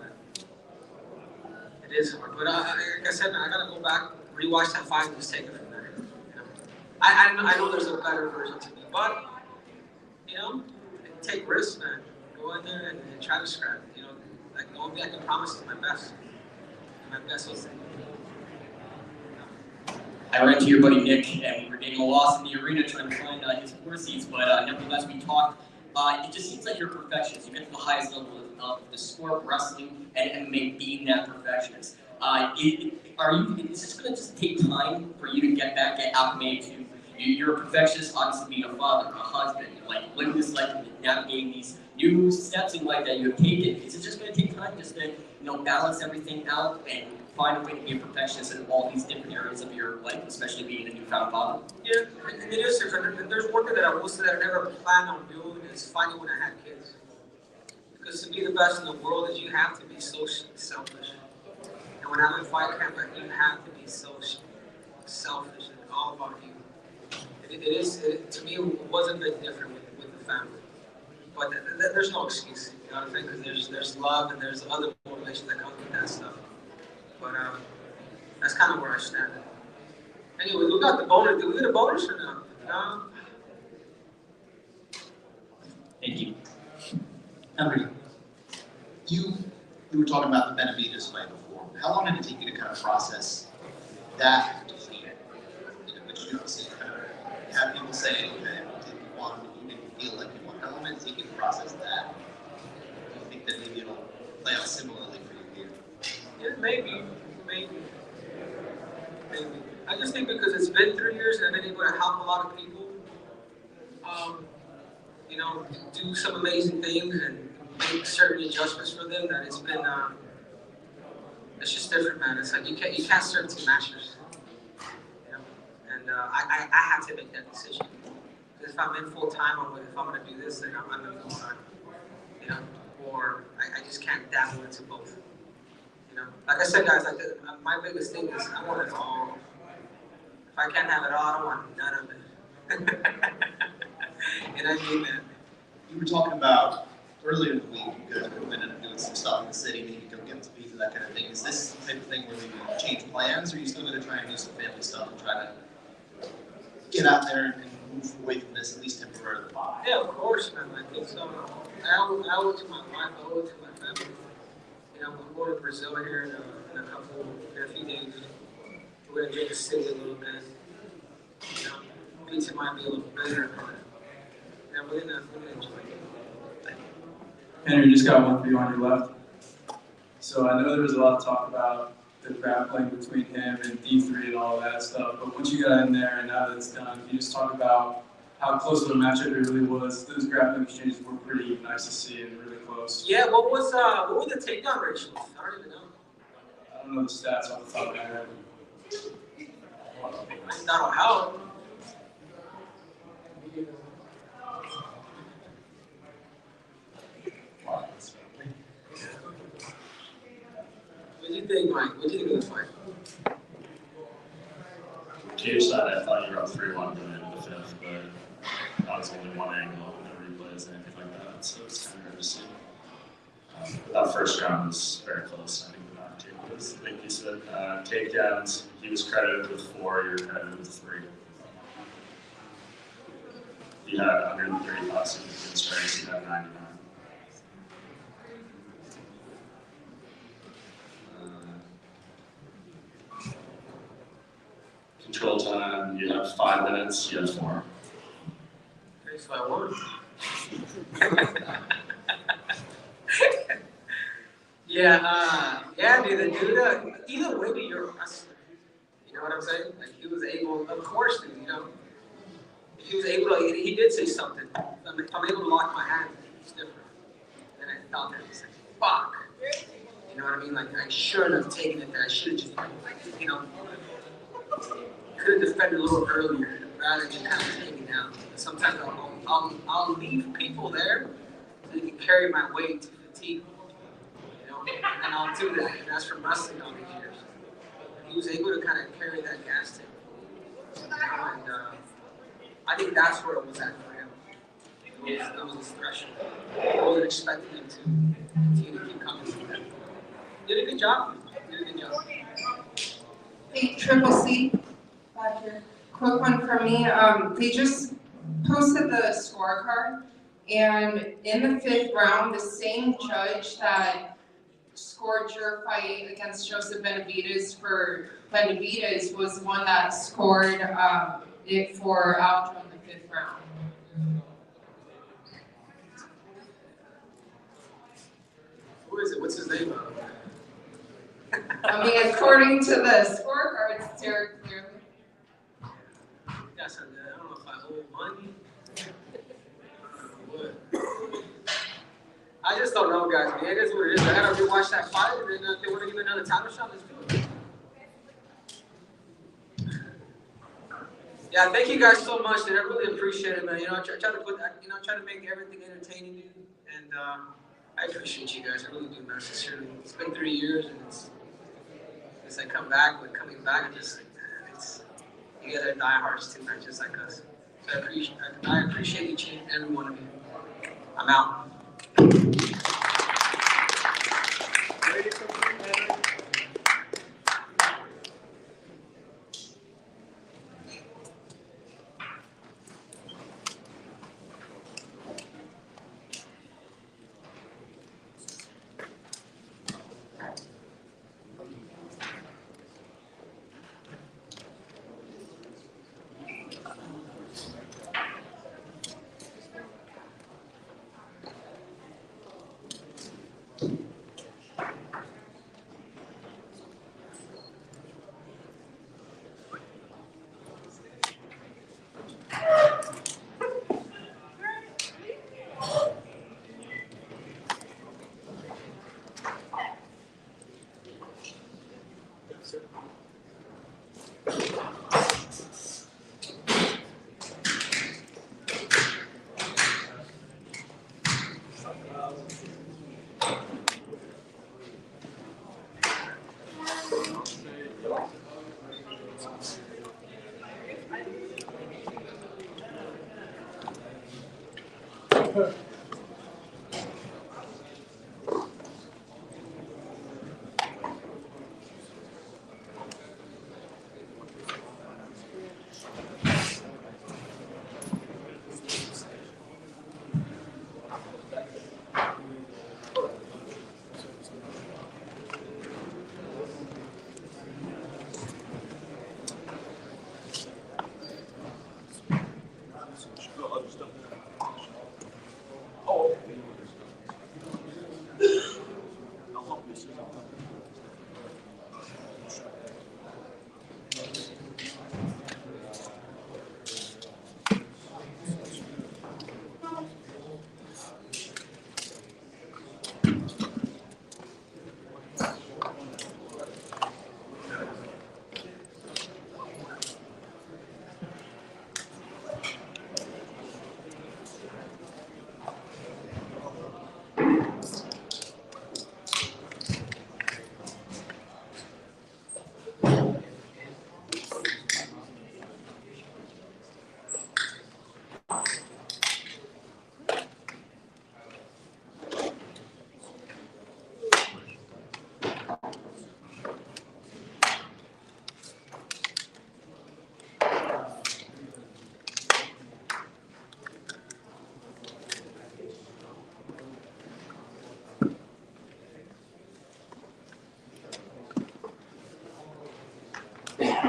S18: It is hard. But like I said, man, I gotta go back, rewatch that fight, and just take it from there. You know? I know there's a better version to me, but you know, take risks, man. Go in there and try to scrap. You know, like the only thing I can promise is my best. And my best will say.
S10: I ran to your buddy Nick, and we were getting lost in the arena trying to find his floor seats, but nevertheless we talked. It just seems like you're a perfectionist. You get to the highest level of the sport, wrestling, and being that perfectionist. Is this going to just take time for you to get back at acclimated to? You're a perfectionist, obviously being a father, a husband, like living this life and navigating these new steps in life that you have taken. Is it just going to take time just to balance everything out and find a way to be a perfectionist in all these different areas of your life, especially being a newfound father?
S18: Yeah, and it is different. And there's one thing that I will say that I never planned on doing is fighting when I had kids. Because to be the best in the world is you have to be socially selfish. And when I'm in fight camp, you have to be so selfish and all about you. To me, it wasn't a bit different with the family. But there's no excuse, you know what I'm saying? Because there's love and there's other motivation that comes with that stuff. But that's kind of where I stand. Anyway, we got the bonus. Did we get a bonus or no? No?
S10: Thank you.
S17: Henry, you were talking about the Benavidez fight before. How long did it take you to kind of process that defeat? Which you don't see kind of have people say, okay, you didn't want, you didn't feel like you won. How long did it take you to process that? Do you think that maybe it'll play out similarly for you here?
S18: Yeah, maybe. I just think because it's been 3 years and I've been able to help a lot of people, do some amazing things and make certain adjustments for them, that it's been, it's just different, man. It's like you can't serve two masters, you know? And I have to make that decision. Because if I'm in full time on if I'm going to do this, then I'm in full time, you know? Or I just can't dabble into both. You know, like I said, guys, my biggest thing is I want it all. If I can't have it all, I don't want none of it. And I mean that.
S17: you were talking about earlier in the week, you guys could have been doing some stuff in the city, maybe go get some pizza, that kind of thing. Is this the type of thing where maybe you change plans, or are you still going to try and do some family stuff and try to get out there and move away from this at least temporarily?
S18: Yeah, of course, man. I think so. I owe it to my wife, I owe it to my family. You know, I'm going to Brazil here in a few days. We're going to get the city a little bit. You know, pizza might be a little better, but yeah, we're gonna enjoy it.
S13: Henry, just got one for you on your left. So I know there was a lot of talk about the grappling between him and D3 and all that stuff, but once you got in there and now that it's done, can you just talk about how close of a matchup it really was? Those grappling exchanges were pretty nice to see and really close.
S18: Yeah, what were the takedown ratios? I don't even know.
S13: I don't know the stats off the top of my head.
S18: That'll help. What do you think, Mike? What do you think of the fight?
S3: Cage side, I thought you were up 3-1 going into the fifth, but that was only one angle, no replays, anything like that, so it's kind of hard to see. But that first round was very close. I think the back two was, like you said, takedowns. He was credited with 4, you were credited with 3. He had 135 significant strikes, he had 99. Control time, you have 5 minutes, you have 4.
S18: Okay, so I won. Yeah, dude, either way, dude, you're a wrestler. You know what I'm saying? Like, he was able, of course, dude, you know, if he was able to, he did say something. If I'm able to lock my hand, it's different. And I felt that, it's like, fuck. You know what I mean? Like, I shouldn't have taken it there. I should have just, you know, could have defended a little earlier rather than kind of take me down. Sometimes I'll leave people there so they can carry my weight to fatigue. And I'll do that, and that's from wrestling all these years. He was able to kind of carry that gas tank. And I think that's where it was at for him. It was his threshold. I wasn't expecting him to continue to keep coming through that. Did a good job.
S20: Hey, Triple C, back here. Quick one from me. They just posted the scorecard, and in the 5th round, the same judge that scored your fight against Joseph Benavidez for Benavidez was the one that scored it for Aljo in the 5th round.
S18: Who is it? What's his name?
S20: I mean, according to the scorecard, it's Derek clearly.
S18: Yes, I don't know if I owe money. What? I just don't know, guys. Man, it is what it is. I gotta rewatch that fight, and then if they want to give me another title shot, let's do it. Yeah, thank you guys so much, dude. I really appreciate it, man. You know, I try to put, try to make everything entertaining, dude. And I appreciate you guys. I really do, man. Sincerely. It's been 3 years, and it's like coming back, you guys are diehards too, man, just like us. So I appreciate each and every one of you. I'm out.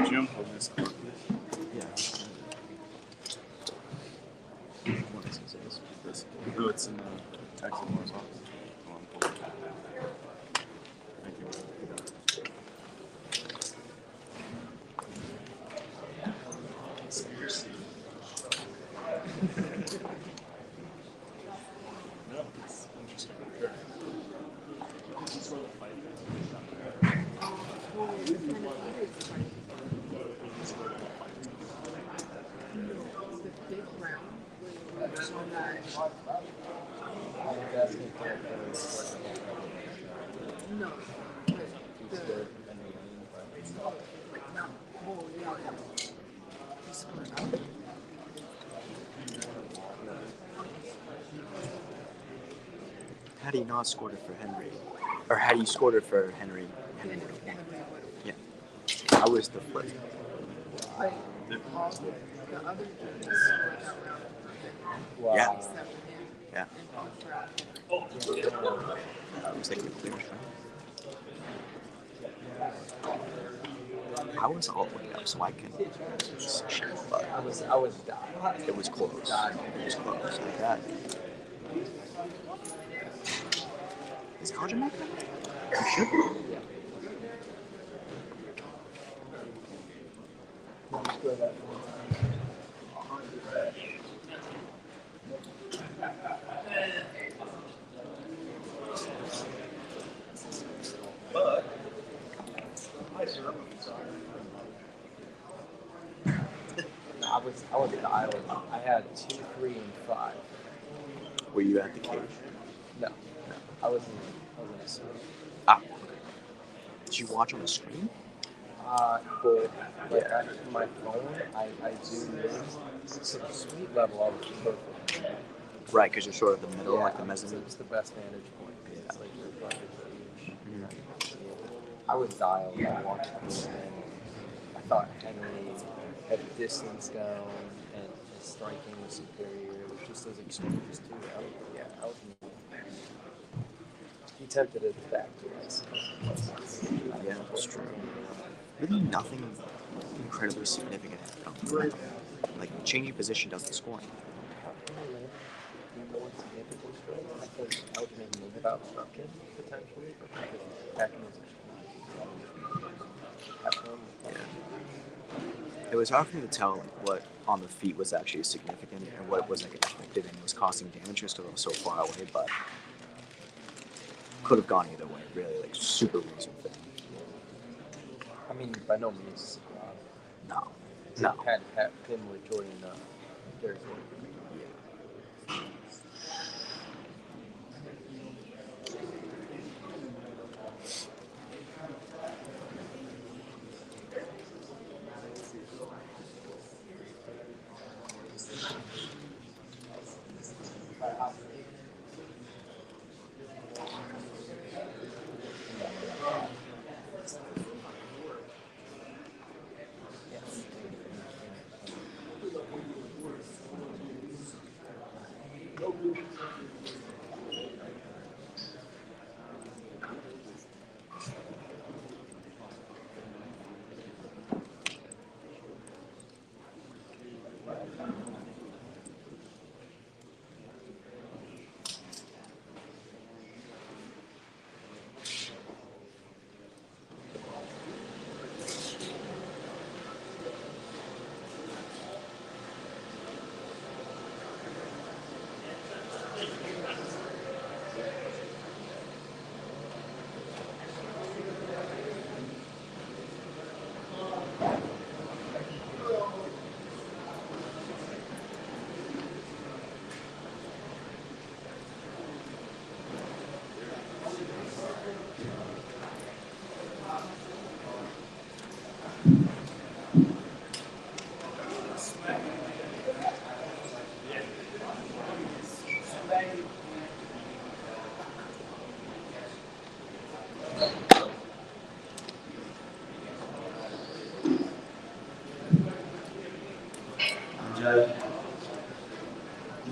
S1: Jim, hold this. Yeah. What is this? Oh, it's in the tax laws office. Oh, I'm pulling it. Thank you. No, it's interesting. Sure. This is where the fight
S16: How do you not score it for Henry? Or how do you score it for Henry? Yeah. I was the flip. Yeah. Yeah. I was thinking clear. I was all the way up, so I can shit, but
S12: I was dying.
S16: It was close. It was close like that. Is Alger back there? You should be.
S12: Yeah.
S19: But
S12: I was dialed. I had 2, 3, and 5.
S16: Were you at the cage?
S12: No. I was in a suite.
S16: Ah, okay. Did you watch on the screen?
S12: But like on my phone, I zoom in. So the suite level, I was perfect.
S16: Right, because you're sort of the middle, like the mezzanine.
S12: It's the best vantage point. It's like your front is I was dialed. I walked through and I thought Henry had distance down and his striking was superior. It was just those extremes too. I was he tempted it back to us.
S16: Yeah, that's true. Really nothing incredibly significant happened. Like, changing position doesn't score anything.
S12: I would maybe move it out structure potentially, but because attacking is
S16: Yeah. It was hard for me to tell like, what on the feet was actually significant and what was like effective and was causing damage just because I was so far away, but could have gone either way, really, like super reasonable thing.
S12: I mean, by no means.
S16: No.
S12: Had him with Jordan, there's one.
S16: Yeah.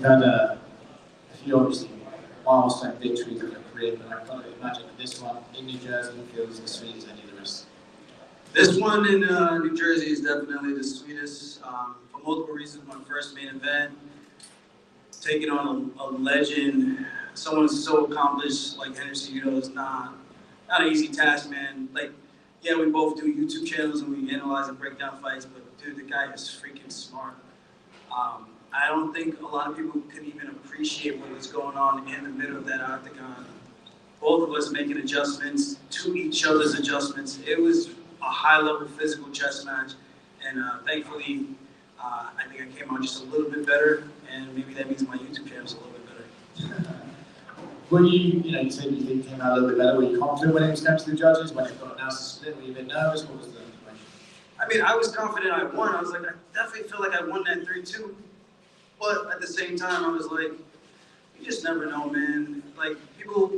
S2: You've had a few obviously milestone victories in your career, but I've got to imagine that this one in New Jersey feels as sweet as any of the rest.
S14: This one in New Jersey is definitely the sweetest for multiple reasons. My first main event, taking on a legend, someone so accomplished like Henry Cejudo is not an easy task, man. Like, yeah, we both do YouTube channels and we analyze and break down fights, but dude, the guy is freaking smart. I don't think a lot of people can even appreciate what was going on in the middle of that octagon. Both of us making adjustments to each other's adjustments. It was a high-level physical chess match, and thankfully, I think I came out just a little bit better, and maybe that means my YouTube channel is a little bit better.
S2: Were you said you think came out a little bit better. Were you confident when it was came to the judges? When it got announced to split, were you a bit nervous? What was the situation?
S14: I mean, I was confident I won. I was like, I definitely feel like I won that 3-2. But at the same time, I was like, you just never know, man. Like, people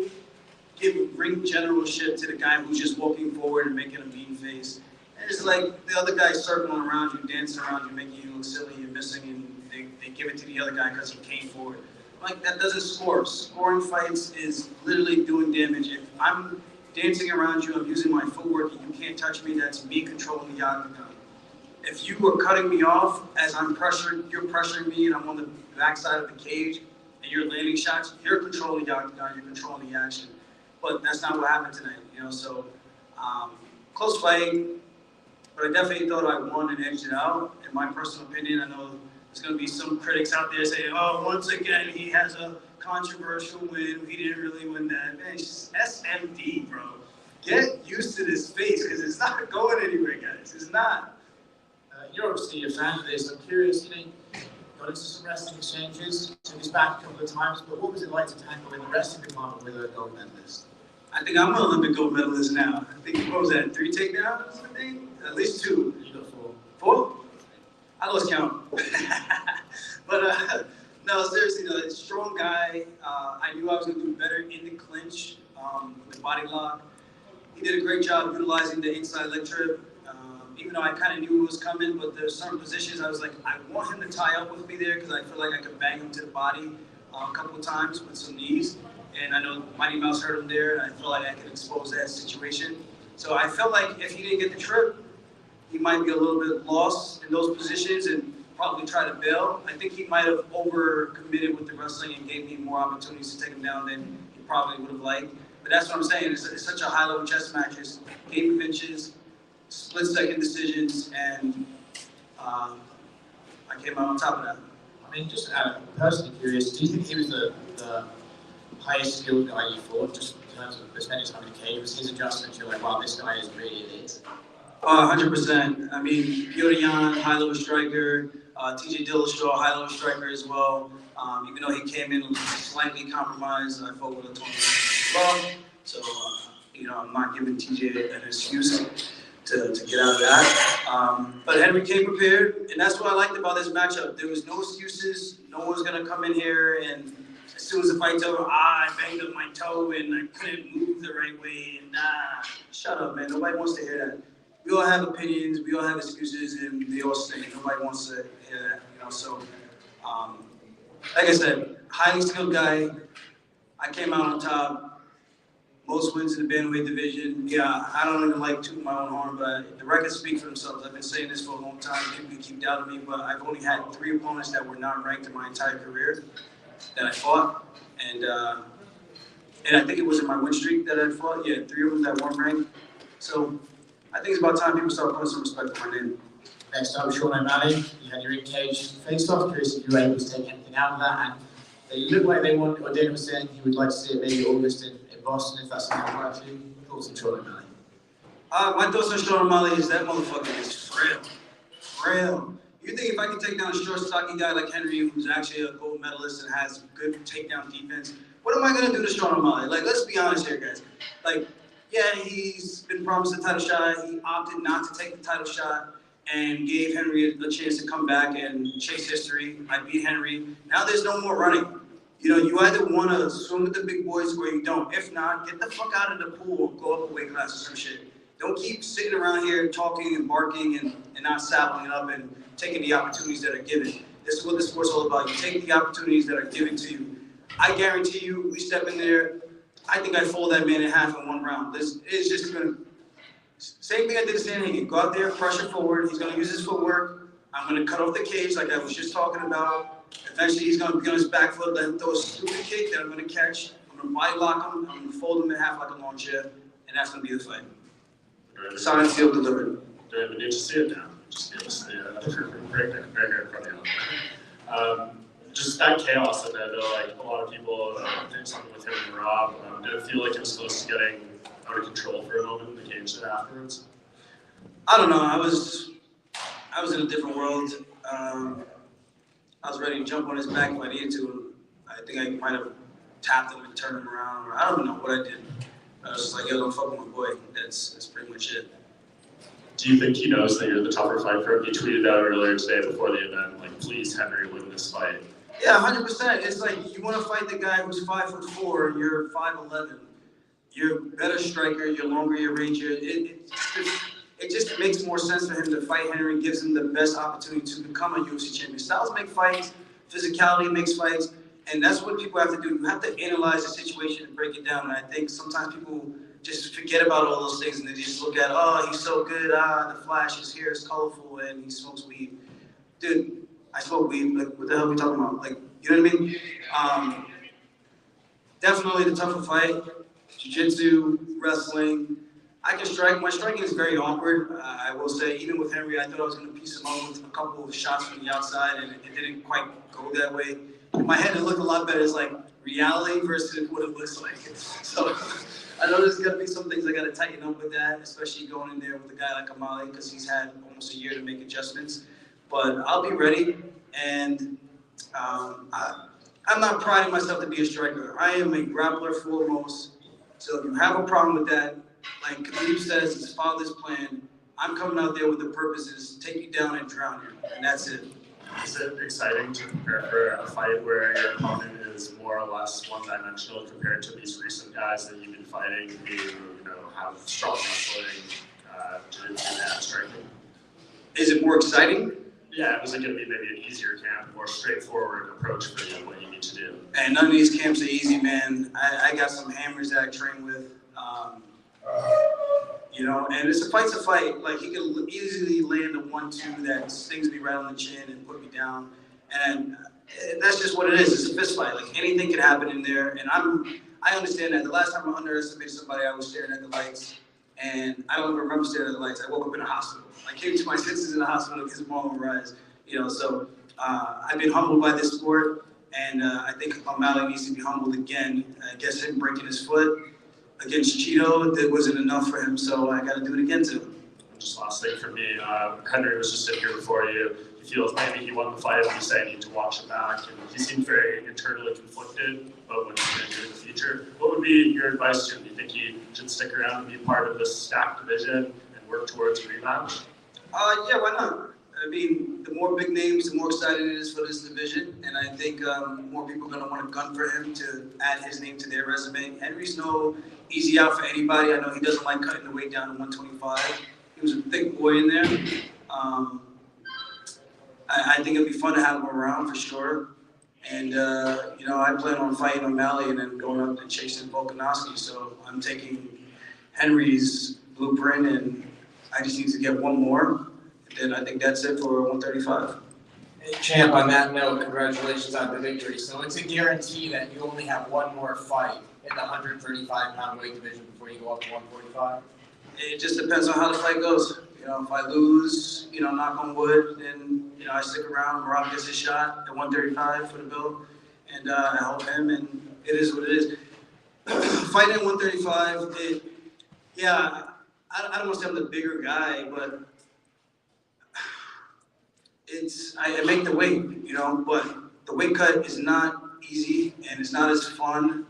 S14: give ring general shit to the guy who's just walking forward and making a mean face. And it's like the other guy circling around you, dancing around you, making you look silly and missing, and they give it to the other guy because he came forward. Like, that doesn't score. Scoring fights is literally doing damage. If I'm dancing around you, I'm using my footwork, and you can't touch me, that's me controlling the octagon. If you are cutting me off as I'm pressured, you're pressuring me, and I'm on the backside of the cage, and you're landing shots, you're controlling the octagon, you're controlling the action. But that's not what happened tonight, so close fight, but I definitely thought I won and edged it out. In my personal opinion, I know there's going to be some critics out there saying, oh, once again, he has a controversial win, he didn't really win that. Man, it's just SMD, bro. Get used to this face, because it's not going anywhere, guys. It's not.
S2: You're obviously a fan of this. I'm curious, got into some wrestling exchanges, took us back a couple of times, but what was it like to tackle in the wrestling department with a gold medalist?
S14: I think I'm an Olympic gold medalist now. I think, what was that, 3 takedowns, I think? At least 2.
S2: You got 4.
S14: 4? I lost count. But no, seriously, strong guy. I knew I was going to do better in the clinch with the body lock. He did a great job utilizing the inside leg trip. Even though I kind of knew it was coming, but there's certain positions I was like, I want him to tie up with me there because I feel like I could bang him to the body a couple of times with some knees. And I know Mighty Mouse hurt him there, and I feel like I could expose that situation. So I felt like if he didn't get the trip, he might be a little bit lost in those positions and probably try to bail. I think he might have over-committed with the wrestling and gave me more opportunities to take him down than he probably would have liked. But that's what I'm saying. It's such a high-level chess match. It's game of inches, split-second decisions, and I came out on top of that.
S2: I mean, just personally curious, do you think he was the highest skilled guy you fought, just in terms of spending time in the cage? Was his adjustments, you're like, wow, this guy is really elite?
S14: 100%. I mean, Yodayan, high-level striker. TJ Dillashaw, high-level striker as well. Even though he came in slightly compromised, I fought with a tournament as well. So, I'm not giving TJ an excuse to get out of that. But Henry came prepared, and that's what I liked about this matchup. There was no excuses. No one's going to come in here and as soon as the fight's over, I banged up my toe and I couldn't move the right way. And shut up, man. Nobody wants to hear that. We all have opinions, we all have excuses, and they all stink. Nobody wants to hear that, So, like I said, highly skilled guy. I came out on top. Most wins in the bantamweight division. Yeah, I don't even like tooting my own horn, but the records speak for themselves. I've been saying this for a long time. People keep doubting me, but I've only had 3 opponents that were not ranked in my entire career that I fought, and I think it was in my win streak that I fought. Yeah, 3 of them that weren't ranked. So I think it's about time people start putting some respect on my name.
S2: Next up, Sean O'Malley. You had your in-cage face-off. Curious if you were able to take anything out of that. And they look like they want, or Dana was saying he would like to see it maybe August in Boston, if that's something that works for you. Thoughts on Sean O'Malley?
S14: My thoughts on Sean O'Malley is that motherfucker is frail. Frail. You think if I can take down a short, stocky guy like Henry, who's actually a gold medalist and has good takedown defense, what am I going to do to Sean O'Malley? Like, let's be honest here, guys. Like, yeah, he's been promised a title shot. He opted not to take the title shot and gave Henry a chance to come back and chase history. I beat Henry. Now there's no more running. You either want to swim with the big boys or you don't. If not, get the fuck out of the pool, go up a weight class or some shit. Don't keep sitting around here talking and barking and not saddling up and taking the opportunities that are given.
S21: This is what the sport's all about. You take the opportunities that are given to you. I guarantee you, we step in there, I think I fold that man in half in 1 round. It's just gonna, same thing I did to Sandhagen. Go out there, pressure forward. He's gonna use his footwork. I'm gonna cut off the cage like I was just talking about. Eventually, he's gonna be on his back foot, let him throw a stupid kick that I'm gonna catch. I'm gonna body lock him. I'm gonna fold him in half like a lawn chair, and that's gonna be the fight. Signed, sealed, delivered.
S3: Do we need to see it now? Just give us the right here in front of you. Just that chaos in there, though, like a lot of people did something with him and Rob. Did it feel like it was close to getting out of control for a moment in the cage there afterwards?
S21: I don't know. I was in a different world. I was ready to jump on his back if I needed to. I think I might have tapped him and turned him around, or I don't know what I did. I was just like, yo, don't fuck with my boy. That's pretty much it.
S3: Do you think he knows that you're the tougher fighter? He tweeted out earlier today before the event, like, please, Henry, win this fight.
S21: Yeah, 100%. It's like you want to fight the guy who's 5'4", you're 5'11". You're a better striker, you're longer, your range. It just makes more sense for him to fight Henry, gives him the best opportunity to become a UFC champion. Styles make fights, physicality makes fights, and that's what people have to do. You have to analyze the situation and break it down. And I think sometimes people just forget about all those things and they just look at, oh, he's so good, the flash, his hair is colorful, and he smokes weed. Dude, I smoke weed. Like, what the hell are we talking about? Like, you know what I mean? Definitely the tougher fight. Jiu-jitsu, wrestling. I can strike. My striking is very awkward. I will say, even with Henry, I thought I was going to piece him up with a couple of shots from the outside, and it didn't quite go that way. In my head, it looked a lot better. It's like reality versus what it looks like. So I know there's going to be some things I got to tighten up with that, especially going in there with a guy like Amali, because he's had almost a year to make adjustments. But I'll be ready, and I'm not priding myself to be a striker. I am a grappler foremost. So if you have a problem with that, like Khabib says, his father's plan, I'm coming out there with the purpose is take you down and drown you, and that's it.
S3: Is it exciting to prepare for a fight where your opponent is more or less one-dimensional compared to these recent guys that you've been fighting who have strong wrestling, jiu-jitsu, and striking?
S21: Is it more exciting?
S3: Yeah, was it going to be maybe an easier camp, more straightforward approach for you, what you need to do?
S21: And none of these camps are easy, man. I got some hammers that I train with, and it's a fight's a fight. Like, he could easily land a 1-2 that stings me right on the chin and put me down. And that's just what it is. It's a fist fight. Like, anything can happen in there. And I understand that. The last time I underestimated somebody, I was staring at the lights. And I don't even remember staring at the lights. I woke up in a hospital. I came to my senses in the hospital because of Marlon Rise. So I've been humbled by this sport, and I think O'Malley needs to be humbled again. I guess him breaking his foot against Cheeto, that wasn't enough for him, so I got to do it again too.
S3: Just last thing for me, Henry was just sitting here before you. He feels maybe he won the fight, and you say I need to watch it back. And he seemed very internally conflicted about what he's going to do in the future. What would be your advice to him? Do you think he should stick around and be part of this stacked division and work towards a rematch?
S21: Yeah, why not? I mean, the more big names, the more excited it is for this division, and I think more people are going to want to gun for him to add his name to their resume. Henry's no easy out for anybody. I know he doesn't like cutting the weight down to 125. He was a thick boy in there. I think it'd be fun to have him around for sure. And, I plan on fighting O'Malley and then going up and chasing Volkanovski. So I'm taking Henry's blueprint, and I just need to get one more. And then I think that's it for 135.
S12: Hey, champ, on that note, congratulations on the victory. So it's a guarantee that you only have one more fight in the 135-pound weight division before you go up to 145?
S21: It just depends on how the fight goes. If I lose, knock on wood, then, I stick around. Rob gets his shot at 135 for the belt, and I help him, and it is what it is. Fighting at 135, I don't want to say I'm the bigger guy, but I make the weight, but the weight cut is not easy, and it's not as fun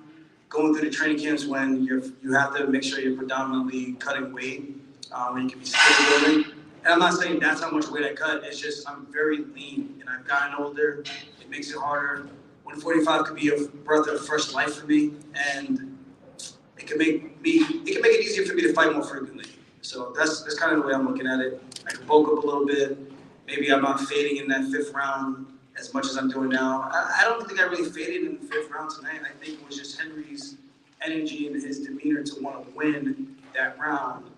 S21: going through the training camps when you have to make sure you're predominantly cutting weight, when you can be skill building. And I'm not saying that's how much weight I cut, it's just I'm very lean, and I've gotten older. It makes it harder. 145 could be a breath of fresh life for me, and it can make it easier for me to fight more frequently. So that's kind of the way I'm looking at it. I can bulk up a little bit. Maybe I'm not fading in that 5th round, as much as I'm doing now. I don't think I really faded in the 5th round tonight. I think it was just Henry's energy and his demeanor to want to win that round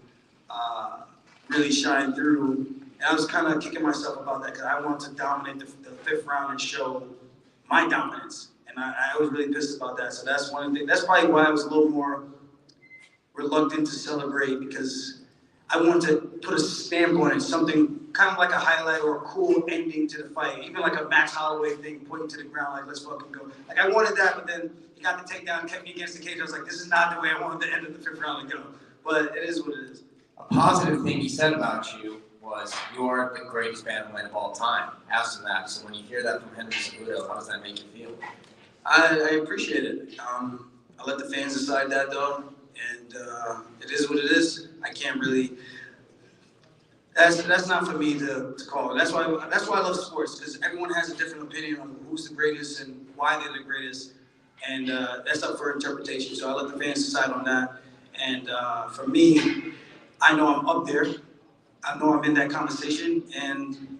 S21: really shined through. And I was kind of kicking myself about that because I wanted to dominate the 5th round and show my dominance. And I was really pissed about that. So that's one thing. That's probably why I was a little more reluctant to celebrate, because I wanted to put a stamp on it, something kind of like a highlight or a cool ending to the fight. Even like a Max Holloway thing, pointing to the ground, like, let's fucking go. Like, I wanted that, but then he got the takedown, kept me against the cage. I was like, this is not the way I wanted the end of the 5th round to go. But it is what it is.
S12: A positive thing he said about you was you are the greatest bantamweight of all time. After that, so when you hear that from Henry Cejudo, how does that make you feel?
S21: I appreciate it. I let the fans decide that though, and it is what it is. I can't really. That's not for me to call. That's why I love sports, because everyone has a different opinion on who's the greatest and why they're the greatest, and that's up for interpretation. So I let the fans decide on that. And for me, I know I'm up there. I know I'm in that conversation, and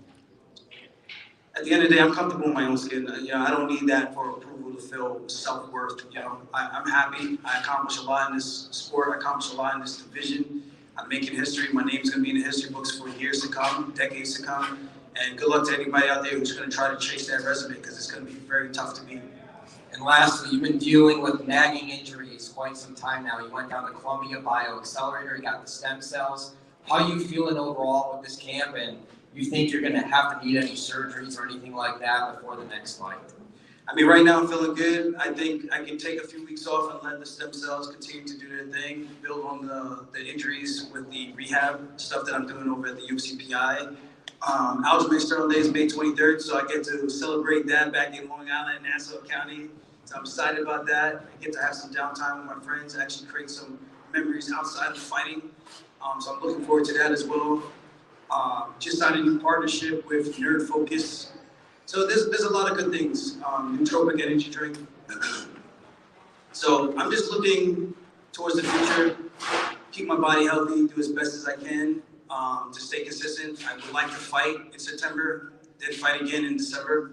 S21: at the end of the day, I'm comfortable in my own skin. You know, I don't need that for approval to feel self-worth. You know, I'm happy. I accomplished a lot in this sport. I accomplished a lot in this division. I'm making history. My name's gonna be in the history books for years to come, decades to come. And good luck to anybody out there who's gonna try to chase that resume, because it's gonna be very tough to beat.
S12: And lastly, you've been dealing with nagging injuries quite some time now. You went down to Columbia Bio Accelerator, you got the stem cells. How are you feeling overall with this camp, and you think you're gonna have to need any surgeries or anything like that before the next fight?
S21: I mean, right now I'm feeling good. I think I can take a few weeks off and let the stem cells continue to do their thing, build on the injuries with the rehab stuff that I'm doing over at the UFC PI. Aljamain Sterling Day is May 23rd, so I get to celebrate that back in Long Island, Nassau County. So I'm excited about that. I get to have some downtime with my friends, actually create some memories outside of fighting. So I'm looking forward to that as well. Just signed a new partnership with Nerd Focus. So there's a lot of good things. Nootropic energy drink. So I'm just looking towards the future, keep my body healthy, do as best as I can to stay consistent. I would like to fight in September, then fight again in December.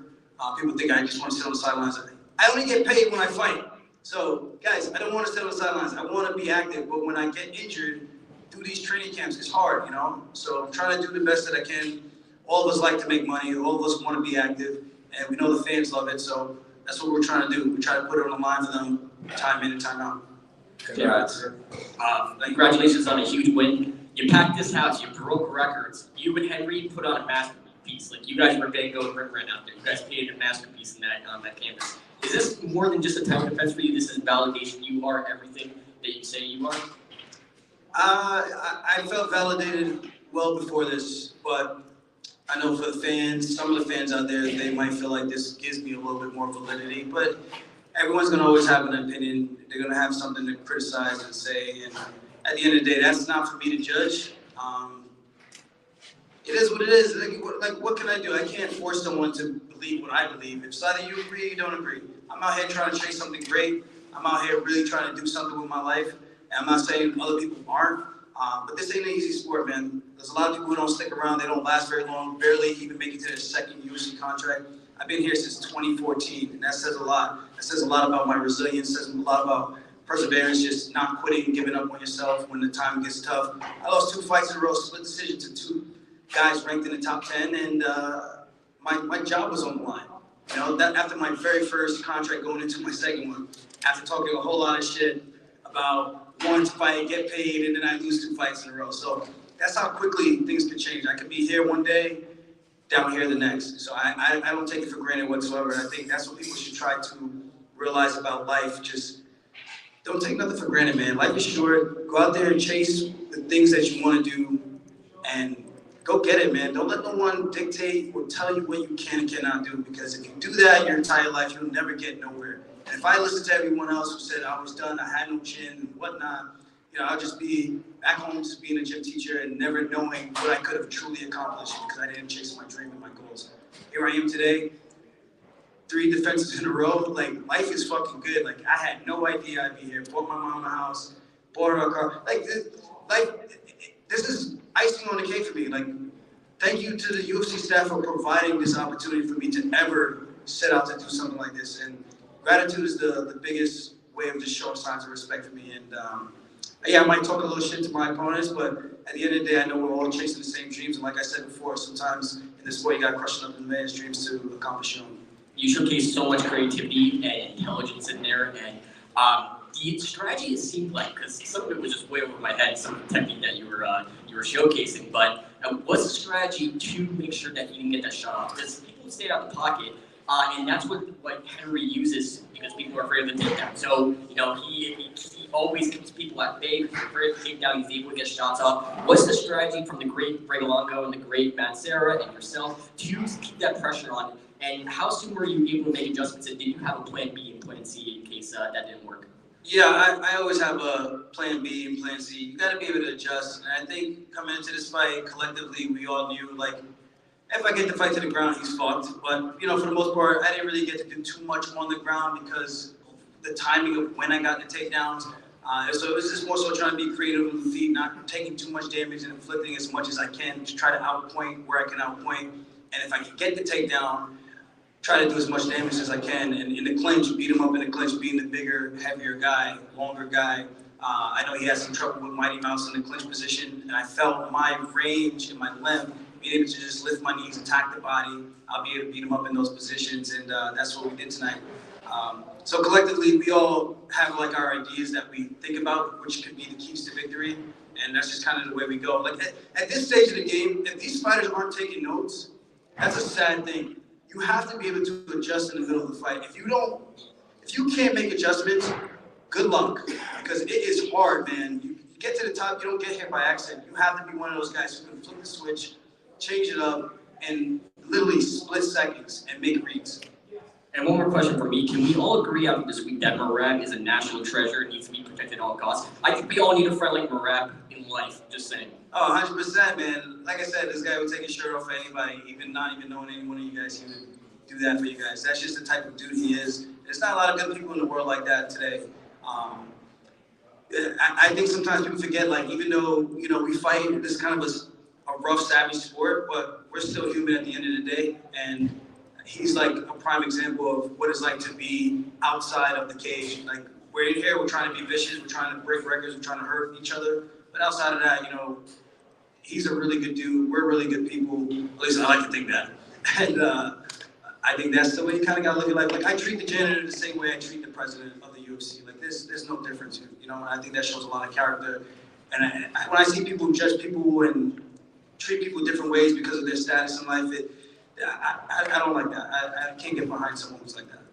S21: People think I just want to sit on the sidelines. I only get paid when I fight. So guys, I don't want to sit on the sidelines. I want to be active, but when I get injured, do these training camps, it's hard, you know? So I'm trying to do the best that I can. All of us like to make money. All of us want to be active, and we know the fans love it. So that's what we're trying to do. We try to put it on the line for them, time in and time out.
S5: Congrats. Congratulations on a huge win. You packed this house. You broke records. You and Henry put on a masterpiece. Like, you guys were Van Gogh and Rembrandt out there. You guys created a masterpiece on that canvas. Is this more than just a title defense for you? This is validation. You are everything that you say you are.
S21: I felt validated well before this, but I know for the fans, some of the fans out there, they might feel like this gives me a little bit more validity, but everyone's gonna always have an opinion. They're gonna have something to criticize and say, and at the end of the day, that's not for me to judge. It is what it is. Like, what can I do? I can't force someone to believe what I believe. If it's either you agree or you don't agree. I'm out here trying to chase something great. I'm out here really trying to do something with my life. And I'm not saying other people aren't, but this ain't an easy sport, man. There's a lot of people who don't stick around. They don't last very long, barely even make it to their second UFC contract. I've been here since 2014, and that says a lot. That says a lot about my resilience, says a lot about perseverance, just not quitting, giving up on yourself when the time gets tough. I lost 2 fights in a row, split decision to 2 guys ranked in the top 10, and my job was on the line. You know, that after my very first contract going into my second one, after talking a whole lot of shit about wanting to fight, get paid, and then I lose 2 fights in a row. So that's how quickly things can change. I could be here one day, down here the next. So I don't take it for granted whatsoever. And I think that's what people should try to realize about life. Just don't take nothing for granted, man. Life is short. Go out there and chase the things that you want to do and go get it, man. Don't let no one dictate or tell you what you can and cannot do, because if you do that your entire life, you'll never get nowhere. And if I listen to everyone else who said I was done, I had no chin and whatnot, you know, I'll just be back home just being a gym teacher and never knowing what I could have truly accomplished because I didn't chase my dream and my goals. Here I am today, 3 defenses in a row. Like, life is fucking good. Like, I had no idea I'd be here. Bought my mom a house, bought her a car. Like, this is icing on the cake for me. Like, thank you to the UFC staff for providing this opportunity for me to ever set out to do something like this. And gratitude is the biggest way of just showing signs of respect for me. And yeah, I might talk a little shit to my opponents, but at the end of the day, I know we're all chasing the same dreams. And like I said before, sometimes in this sport, you got crushing up in man's dreams to accomplish your own.
S5: You showcase so much creativity and intelligence in there, and the strategy, it seemed like, because some of it was just way over my head, some of the technique that you were showcasing, but what's the strategy to make sure that you didn't get that shot off? Because people stay out of the pocket, and that's what Henry uses, because people are afraid of the takedown. So, you know, he always keeps people at bay, because they're afraid of the takedown, he's able to get shots off. What's the strategy from the great Regalongo and the great Matt Serra and yourself to keep that pressure on? And how soon were you able to make adjustments? And did you have a plan B and plan C in case that didn't work?
S21: Yeah, I always have a plan B and plan C. You got to be able to adjust. And I think coming into this fight, collectively, we all knew, like, if I get the fight to the ground, he's fucked. But, you know, for the most part, I didn't really get to do too much on the ground because of the timing of when I got the takedowns. So it was just more so trying to be creative with the feet, not taking too much damage and inflicting as much as I can to try to outpoint where I can outpoint. And if I can get the takedown, try to do as much damage as I can. And in the clinch, beat him up in the clinch, being the bigger, heavier guy, longer guy. I know he had some trouble with Mighty Mouse in the clinch position, and I felt my range and my length, being able to just lift my knees, attack the body. I'll be able to beat him up in those positions, and that's what we did tonight. So collectively, we all have like our ideas that we think about, which could be the keys to victory, and that's just kind of the way we go. Like at this stage of the game, if these fighters aren't taking notes, that's a sad thing. You have to be able to adjust in the middle of the fight. If you can't make adjustments, good luck, because it is hard, man. You get to the top, you don't get hit by accident. You have to be one of those guys who can flip the switch, change it up, and literally split seconds and make reads.
S5: And one more question for me. Can we all agree after this week that Merab is a national treasure and needs to be protected at all costs? I think we all need a friend like Merab in life, just saying.
S21: Oh, 100%, man. Like I said, this guy would take his shirt off for anybody, even not even knowing any one of you guys. He would do that for you guys. That's just the type of dude he is. There's not a lot of good people in the world like that today. I think sometimes people forget, like, even though, you know, we fight, this kind of a rough, savage sport, but we're still human at the end of the day. And he's like a prime example of what it's like to be outside of the cage. Like, we're in here, we're trying to be vicious, we're trying to break records, we're trying to hurt each other. But outside of that, you know, he's a really good dude. We're really good people. At least I like to think that. And I think that's the way you kind of got to look at life. Like, I treat the janitor the same way I treat the president of the UFC. Like, there's no difference here. You know, and I think that shows a lot of character. And when I see people judge people and treat people different ways because of their status in life, I don't like that. I can't get behind someone who's like that.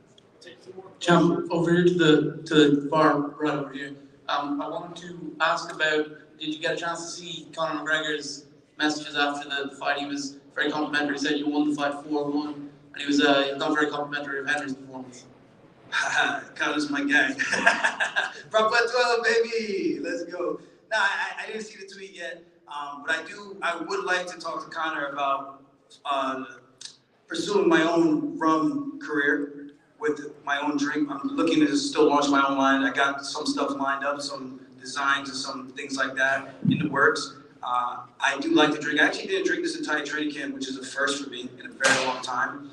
S11: Champ, over here to the bar right over here. I wanted to ask about, did you get a chance to see Conor McGregor's messages after the fight? He was very complimentary. He said you won the fight 4-1, and he was not very complimentary of Henry's performance.
S21: Conor's my guy. Bravo 12, baby. Let's go. No, I didn't see the tweet yet, but I would like to talk to Conor about pursuing my own rum career with my own drink. I'm looking to still launch my own line. I got some stuff lined up, some designs and some things like that in the works. I do like to drink. I actually didn't drink this entire training camp, which is a first for me in a very long time.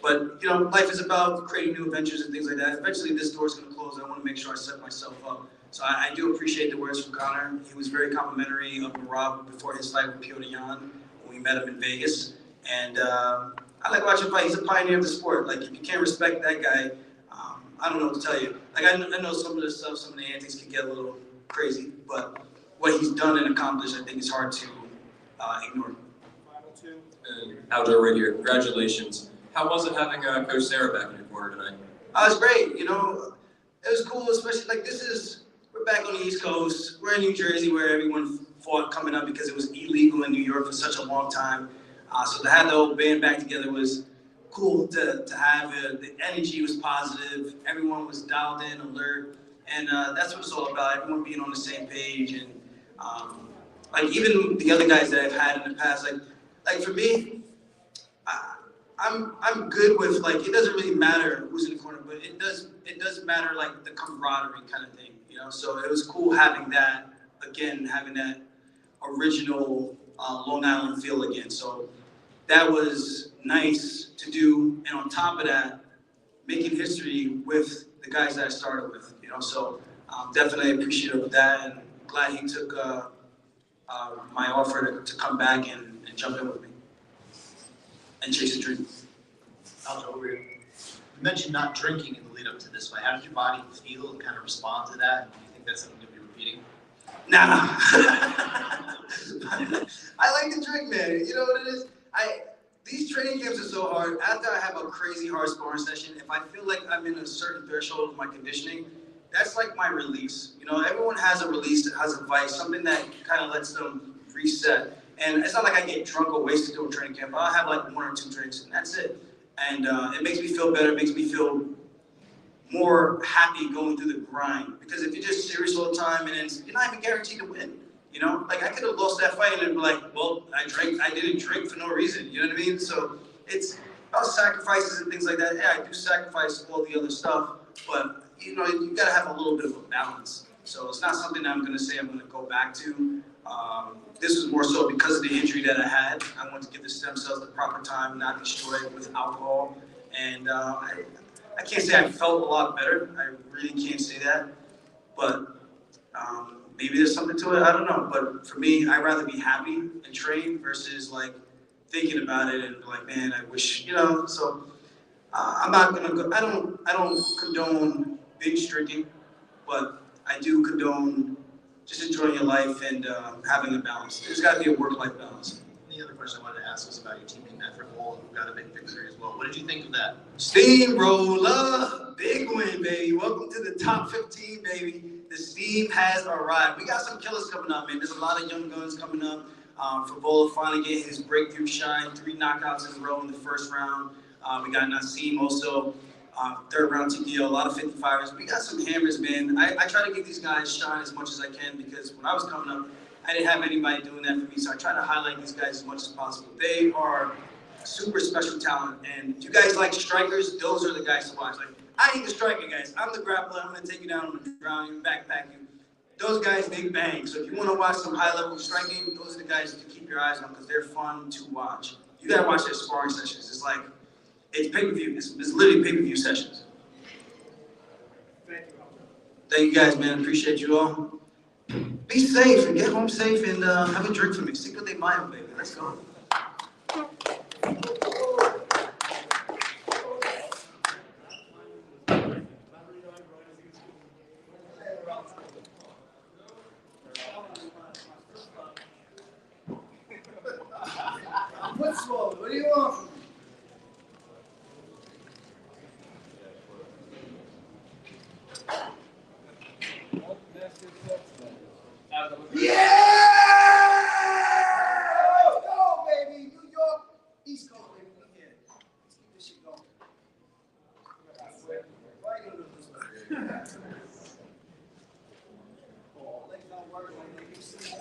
S21: But, you know, life is about creating new adventures and things like that. Eventually this door's gonna close. I wanna make sure I set myself up. So I do appreciate the words from Conor. He was very complimentary of Merab before his fight with Petr Yan when we met him in Vegas. And I like watching him fight. He's a pioneer of the sport. Like, if you can't respect that guy, I don't know what to tell you. Like, I know some of the stuff, some of the antics can get a little crazy, but what he's done and accomplished, I think is hard to ignore.
S8: Aljo right here. Congratulations. How was it having Coach Serra back in your corner tonight?
S21: It was great. You know, it was cool, especially like we're back on the East Coast. We're in New Jersey where everyone fought coming up because it was illegal in New York for such a long time. So to have the whole band back together was cool to have. The energy was positive. Everyone was dialed in, alert. And that's what it's all about, everyone being on the same page. And like even the other guys that I've had in the past, like for me, I'm good with, like, it doesn't really matter who's in the corner, but it does matter, like, the camaraderie kind of thing, you know? So it was cool having that, again, having that original Long Island feel again. So that was nice to do. And on top of that, making history with the guys that I started with, you know. So definitely appreciative of that, and glad he took my offer to come back and jump in with me and chase a dream.
S17: Aljo, over here. You mentioned not drinking in the lead up to this fight. How did your body feel and kind of respond to that? Do you think that's something you'll be repeating?
S21: Nah. I like to drink, man. You know what it is? These training camps are so hard. After I have a crazy hard sparring session, if I feel like I'm in a certain threshold of my conditioning, that's like my release. You know, everyone has a release, that has a vice, something that kind of lets them reset. And it's not like I get drunk or wasted doing training camp. I'll have like 1 or 2 drinks, and that's it. And it makes me feel better. It makes me feel more happy going through the grind. Because if you're just serious all the time, and you're not even guaranteed to win. You know, like I could have lost that fight and be like, well, I didn't drink for no reason. You know what I mean? So it's about sacrifices and things like that. Yeah, I do sacrifice all the other stuff, but you know, you gotta have a little bit of a balance. So it's not something that I'm gonna say I'm gonna go back to. This was more so because of the injury that I had. I wanted to give the stem cells the proper time, not destroy it with alcohol. And I can't say I felt a lot better. I really can't say that, but. Maybe there's something to it, I don't know. But for me, I'd rather be happy and train versus like thinking about it and be like, man, I wish, you know. So I'm not gonna go. I don't condone binge drinking, but I do condone just enjoying your life and having a balance. There's got to be a work-life balance.
S17: The other question I wanted to ask was about your teammate Matt Goal, who got a big victory as well. What did you think of that?
S21: Steamroller, big win, baby. Welcome to the top 15, baby. The steam has arrived. We got some killers coming up, man. There's a lot of young guns coming up. Favola finally getting his breakthrough shine. 3 knockouts in a row in the first round. We got Nassim also, 3rd round TKO, a lot of 55ers. We got some hammers, man. I try to give these guys shine as much as I can because when I was coming up, I didn't have anybody doing that for me, so I try to highlight these guys as much as possible. They are super special talent, and if you guys like strikers, those are the guys to watch. Like, I ain't the striker, guys. I'm the grappler. I'm gonna take you down, I'm gonna drown you, backpack you. Those guys, they bang. So if you wanna watch some high-level striking, those are the guys to keep your eyes on because they're fun to watch. You gotta watch their sparring sessions. It's like, it's pay-per-view. It's literally pay-per-view sessions. Thank you guys, man. Appreciate you all. Be safe and get home safe and have a drink for me. Stick with their mind, baby. Let's go.
S19: What's wrong? What do you want from me? Yeah! Let's go, baby. New York, East Coast, baby. We here. Let's keep this shit going. Right into this one. Oh, legs don't work like they used to.